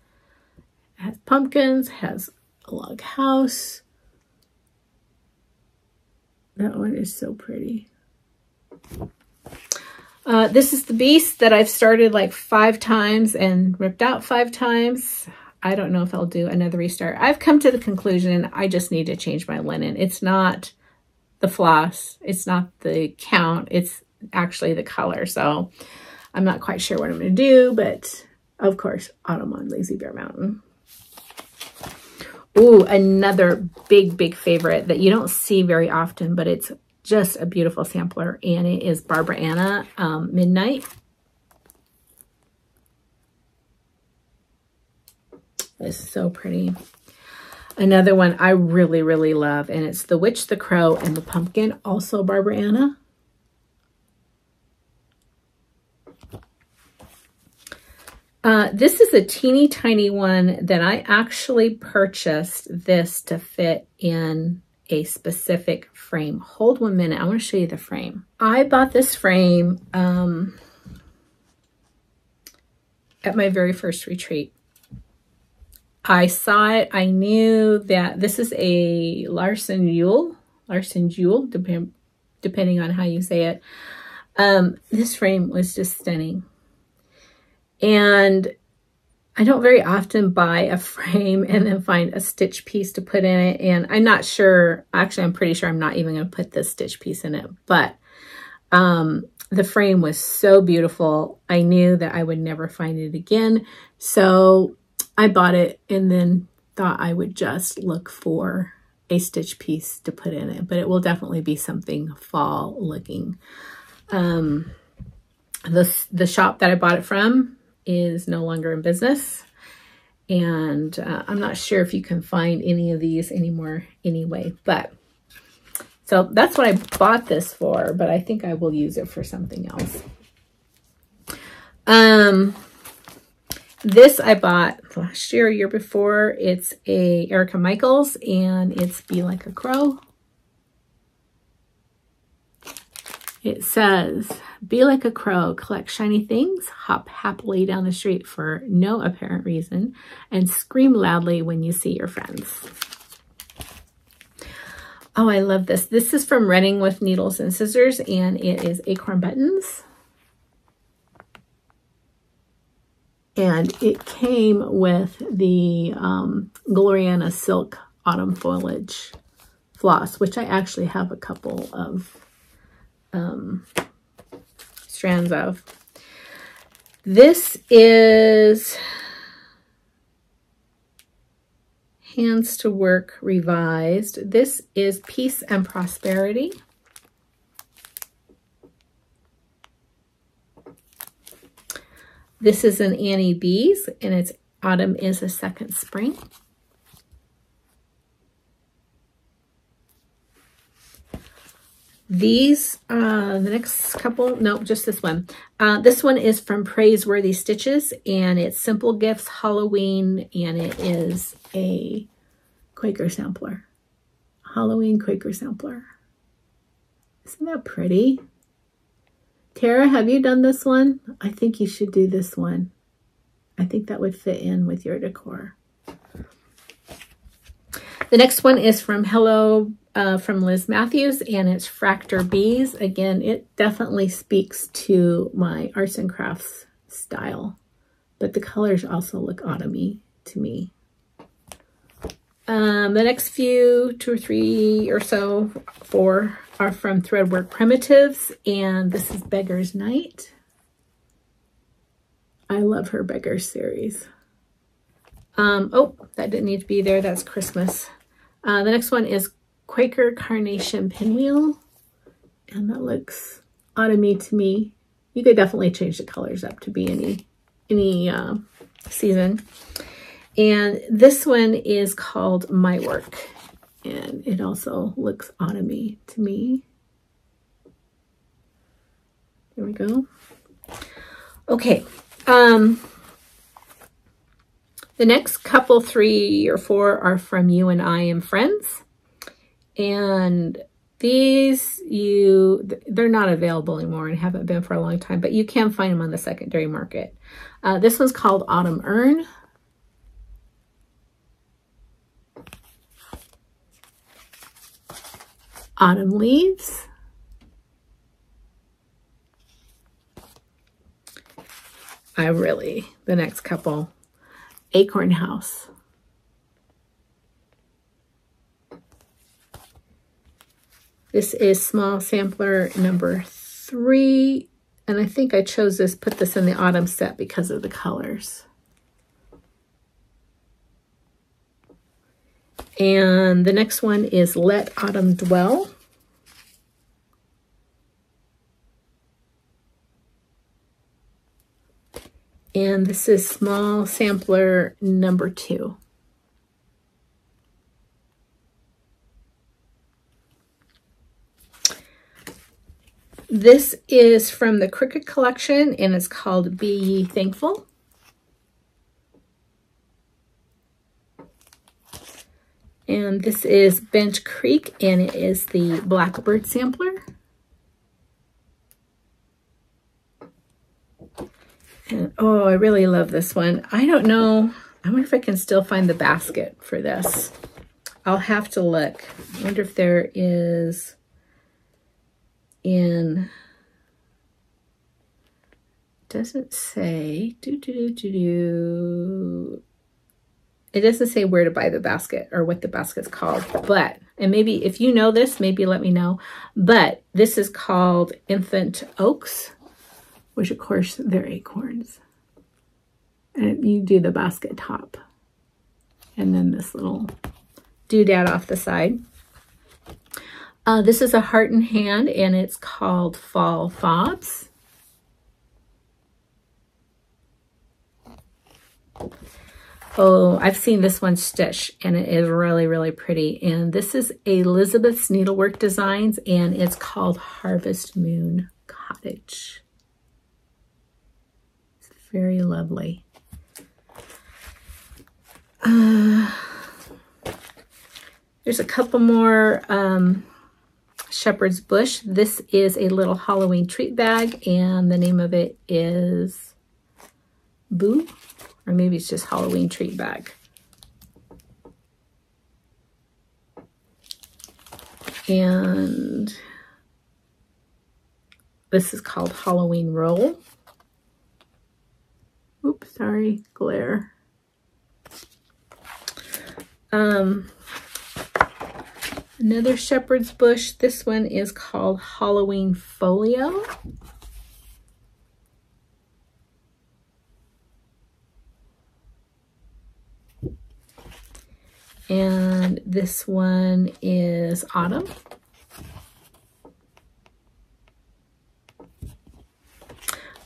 it has pumpkins, it has a log house. That one is so pretty. This is the Beast that I've started like 5 times and ripped out 5 times. I don't know if I'll do another restart. I've come to the conclusion I just need to change my linen. It's not the floss. It's not the count. It's actually the color. So I'm not quite sure what I'm going to do, but of course, Autumn on Lazy Bear Mountain. Ooh, another big favorite that you don't see very often, but it's just a beautiful sampler, and it is Barbara Anna Midnight. It's so pretty. Another one I really love, and it's The Witch, the Crow, and the Pumpkin, also Barbara Anna. This is a teeny tiny one that I actually purchased this to fit in a specific frame. Hold 1 minute. I want to show you the frame. I bought this frame at my very first retreat. I saw it. I knew that this is a Larson Jewel, depending on how you say it. This frame was just stunning. And I don't very often buy a frame and then find a stitch piece to put in it. And I'm not sure, actually, I'm pretty sure I'm not even going to put this stitch piece in it. But the frame was so beautiful. I knew that I would never find it again. So I bought it and then thought I would just look for a stitch piece to put in it. But it will definitely be something fall looking. The shop that I bought it from is no longer in business, and I'm not sure if you can find any of these anymore anyway, but so that's what I bought this for, but I think I will use it for something else. This I bought last year, year before. It's a Erica Michaels, and it's Be Like a Crow. It says, be like a crow, collect shiny things, hop happily down the street for no apparent reason, and scream loudly when you see your friends. Oh, I love this. This is from Running with Needles and Scissors, and it is Acorn Buttons. And it came with the Gloriana Silk Autumn Foliage floss, which I actually have a couple of strands of. This is Hands to Work Revised. This is Peace and Prosperity. This is an Annie B's, and it's Autumn is a Second Spring. These, the next couple, nope, just this one. This one is from Praiseworthy Stitches, and it's Simple Gifts Halloween, and it is a Quaker sampler. Halloween Quaker sampler. Isn't that pretty? Tara, have you done this one? I think you should do this one. I think that would fit in with your decor. The next one is from from Liz Matthews, and it's Fractor Bees. Again, it definitely speaks to my arts and crafts style, but the colors also look autumny to me. The next few, 2 or 3 or so, 4, are from Threadwork Primitives, and this is Beggar's Night. I love her Beggars series. Oh, that didn't need to be there. That's Christmas. The next one is Quaker Carnation Pinwheel. And that looks autumny to me. You could definitely change the colors up to be any season. And this one is called My Work. And it also looks autumny to me. There we go. Okay. The next couple, 3 or 4, are from You and I Am Friends. And these, they're not available anymore and haven't been for a long time, but you can find them on the secondary market. This one's called Autumn Urn. Autumn Leaves. The next couple, Acorn House. This is small sampler number 3, and I think I chose this, put this in the autumn set because of the colors. And the next one is Let Autumn Dwell. And this is small sampler number 2. This is from the Cricket collection, and it's called Be Ye Thankful. And this is Bench Creek, and it is the Blackbird sampler. And oh, I really love this one. I don't know. I wonder if I can still find the basket for this. I'll have to look. I wonder if there is in, doesn't say, it doesn't say where to buy the basket or what the basket's called, but, and maybe if you know this, maybe let me know, but this is called Infant Oaks, which of course they're acorns. And you do the basket top. And then this little doodad off the side. This is a heart and hand, and it's called Fall Fobs. Oh, I've seen this one stitched, and it is really, really pretty. And this is Elizabeth's Needlework Designs, and it's called Harvest Moon Cottage. It's very lovely. There's a couple more Shepherd's Bush. This is a little Halloween treat bag, and the name of it is Boo, or maybe it's just Halloween treat bag. And this is called Halloween Roll. Oops, sorry, glare. Another Shepherd's Bush. This one is called Halloween Folio. And this one is Autumn.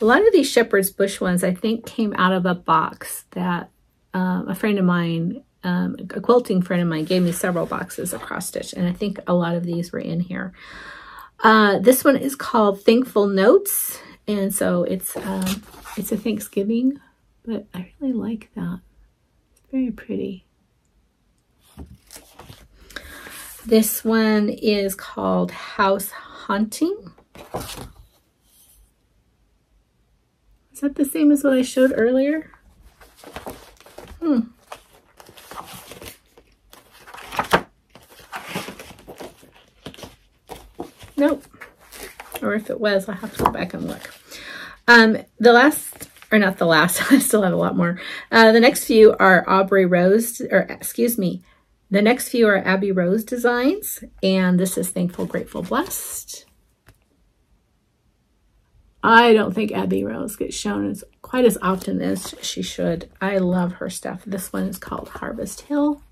A lot of these Shepherd's Bush ones, I think, came out of a box that a friend of mine, a quilting friend of mine, gave me several boxes of cross stitch, and I think a lot of these were in here. This one is called Thankful Notes, and so it's a Thanksgiving, but I really like that. It's very pretty. This one is called House Haunting. Is that the same as what I showed earlier? Nope. Or if it was, I'll have to go back and look. The last, or not the last, I still have a lot more. The next few are Aubrey Rose, or excuse me, the next few are Abby Rose designs, and this is Thankful, Grateful, Blessed. I don't think Abby Rose gets shown as quite as often as she should. I love her stuff. This one is called Harvest Hill.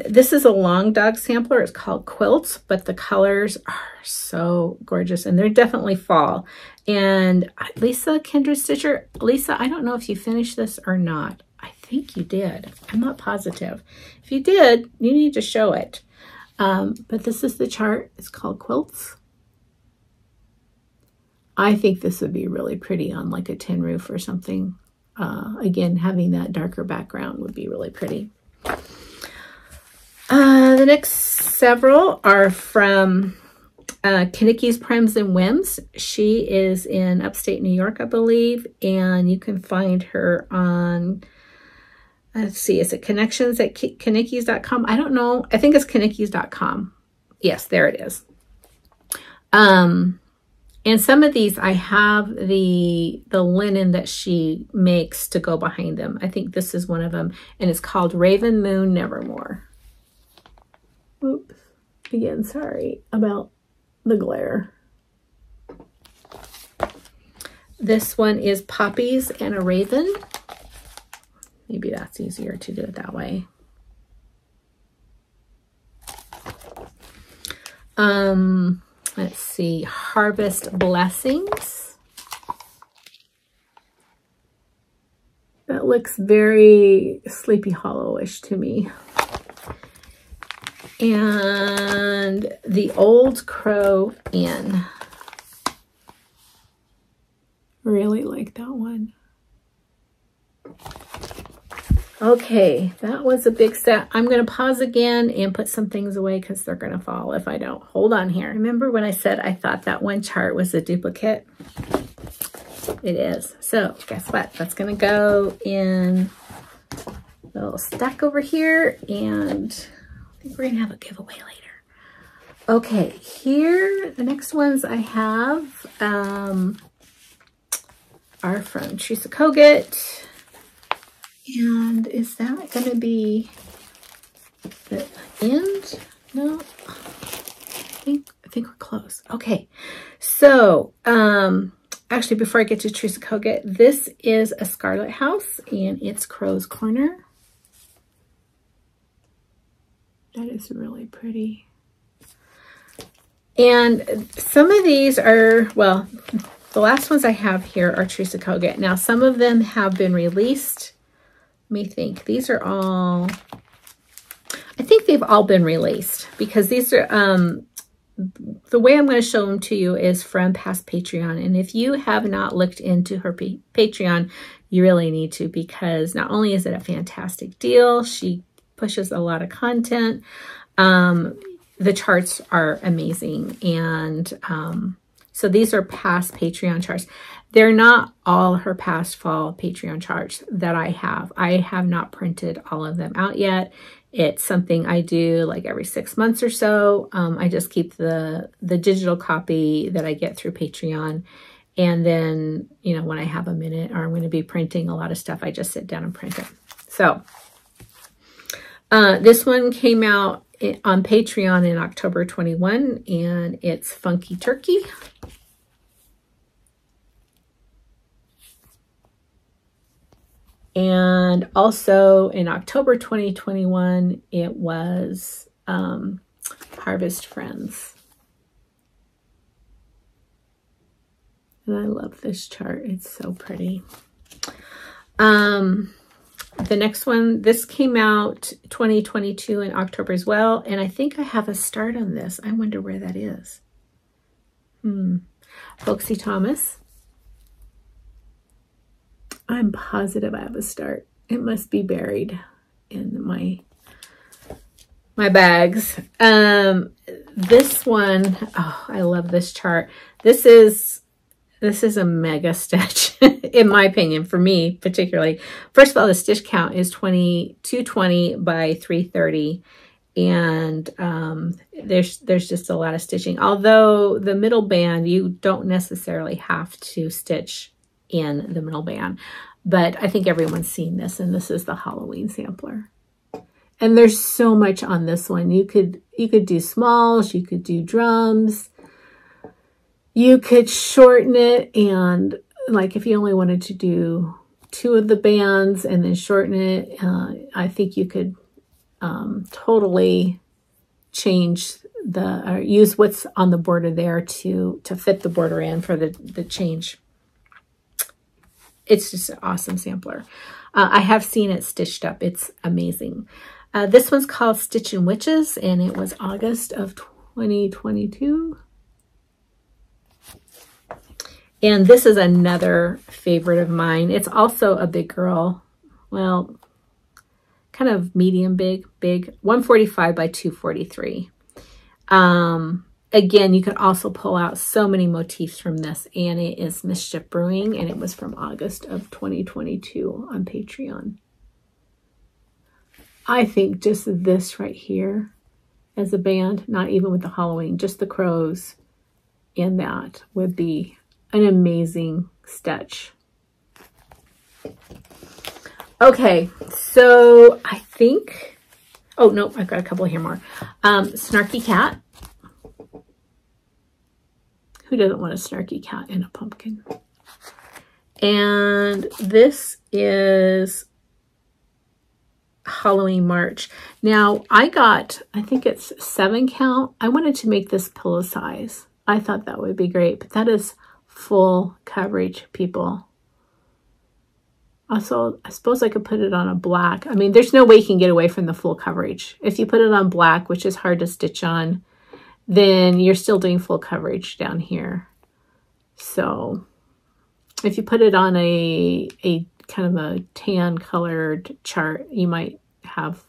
This is a long dog sampler. It's called Quilts, but the colors are so gorgeous and they're definitely fall. And Lisa, Kindred Stitcher, Lisa, I don't know if you finished this or not. I think you did. I'm not positive. If you did, you need to show it. But this is the chart. It's called Quilts. I think this would be really pretty on like a tin roof or something. Again, having that darker background would be really pretty. The next several are from Kanicki's Primes and Whims. She is in upstate New York, I believe, and you can find her on, let's see, is it connections at kanickis.com? I don't know. I think it's kanickis.com. Yes, there it is. And some of these, I have the linen that she makes to go behind them. I think this is one of them, and it's called Raven Moon Nevermore. Oops. Again, sorry about the glare. This one is Poppies and a Raven. Maybe that's easier to do it that way. Let's see, Harvest Blessings. That looks very Sleepy Hollow-ish to me. And The Old Crow Inn. Really like that one. Okay, that was a big set. I'm going to pause again and put some things away because they're going to fall if I don't. Hold on here. Remember when I said I thought that one chart was a duplicate? It is. So guess what? That's going to go in a little stack over here, and I think we're going to have a giveaway later. Okay, here, the next ones I have are from Teresa Kogut. And is that going to be the end? No, I think we're close. Okay, so actually, before I get to Teresa Kogut, this is a Scarlet house, and it's Crow's Corner. That is really pretty. And some of these are, well, the last ones I have here are Teresa Kogut. Now, some of them have been released. Let me think. These are all, I think they've all been released because these are, the way I'm going to show them to you is from past Patreon. And if you have not looked into her Patreon, you really need to, because not only is it a fantastic deal, she pushes a lot of content. The charts are amazing. And so these are past Patreon charts. They're not all her past fall Patreon charts that I have. I have not printed all of them out yet. It's something I do like every 6 months or so. I just keep the digital copy that I get through Patreon. And then, you know, when I have a minute or I'm going to be printing a lot of stuff, I just sit down and print it. So this one came out on Patreon in October 21, and it's Funky Turkey. And also in October 2021, it was Harvest Friends. And I love this chart. It's so pretty. The next one, this came out 2022 in October as well. And I think I have a start on this. I wonder where that is. Folksy Thomas. I'm positive I have a start. It must be buried in my bags. This one, oh, I love this chart. This is a mega stitch, in my opinion, for me particularly. First of all, the stitch count is 220 by 330. And there's just a lot of stitching. Although the middle band, you don't necessarily have to stitch in the middle band, but I think everyone's seen this, and this is the Halloween sampler. And there's so much on this one. You could do smalls, you could do drums, you could shorten it, and like if you only wanted to do 2 of the bands and then shorten it, I think you could totally change or use what's on the border there to fit the border in for the change. It's just an awesome sampler. I have seen it stitched up. It's amazing. This one's called Stitchin' Witches, and it was August of 2022. And this is another favorite of mine. It's also a big girl. Well, kind of medium big, 145 by 243. Again, you can also pull out so many motifs from this, and it is Mischief Brewing, and it was from August of 2022 on Patreon. I think just this right here as a band, not even with the Halloween, just the crows in that would be an amazing stitch. Okay, so I think, oh no, I've got a couple here more. Snarky Cat. Who doesn't want a snarky cat in a pumpkin? And this is Halloween March. Now I think it's 7 count. I wanted to make this pillow size. I thought that would be great, but that is full coverage, people. Also, I suppose I could put it on a black. I mean, there's no way you can get away from the full coverage. If you put it on black, which is hard to stitch on, then you're still doing full coverage down here. So if you put it on a kind of a tan colored chart, you might have,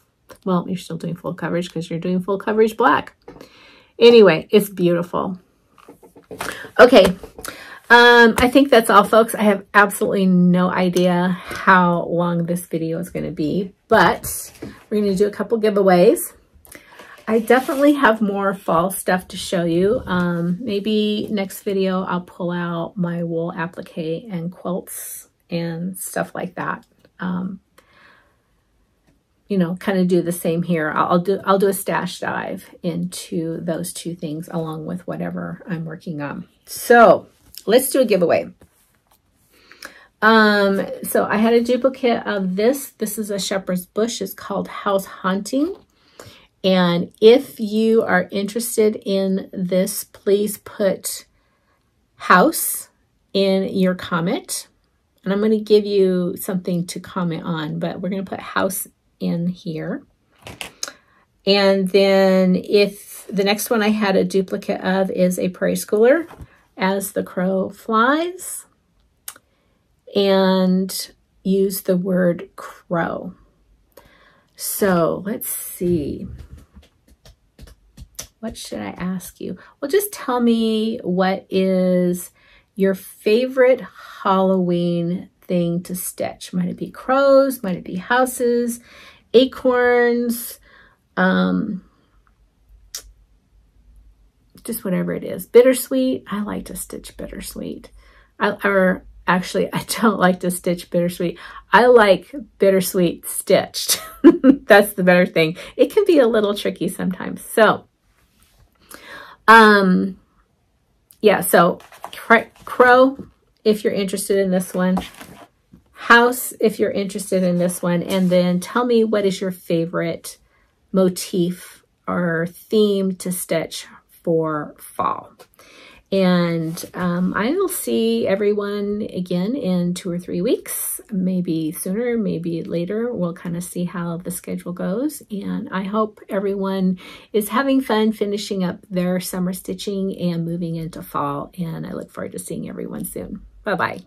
well, you're still doing full coverage because you're doing full coverage black. Anyway, it's beautiful. Okay. I think that's all, folks. I have absolutely no idea how long this video is going to be, but we're going to do a couple giveaways. I definitely have more fall stuff to show you. Maybe next video I'll pull out my wool applique and quilts and stuff like that. You know, kind of do the same here. I'll do a stash dive into those 2 things along with whatever I'm working on. So let's do a giveaway. So I had a duplicate of this. This is a Shepherd's Bush. It's called House Haunting. And if you are interested in this, please put house in your comment. And I'm going to give you something to comment on, but we're going to put house in here. And then if the next one I had a duplicate of is a Prairie Schooler, As the Crow Flies, and use the word crow. So let's see. What should I ask you? Well, just tell me what is your favorite Halloween thing to stitch. Might it be crows? Might it be houses? Acorns? Just whatever it is. Bittersweet. I like to stitch bittersweet. Actually, I don't like to stitch bittersweet. I like bittersweet stitched. That's the better thing. It can be a little tricky sometimes. So, yeah, so crow, if you're interested in this one. House, if you're interested in this one. And then tell me what is your favorite motif or theme to stitch for fall. And I will see everyone again in 2 or 3 weeks, maybe sooner, maybe later. We'll kind of see how the schedule goes. And I hope everyone is having fun finishing up their summer stitching and moving into fall. And I look forward to seeing everyone soon. Bye-bye.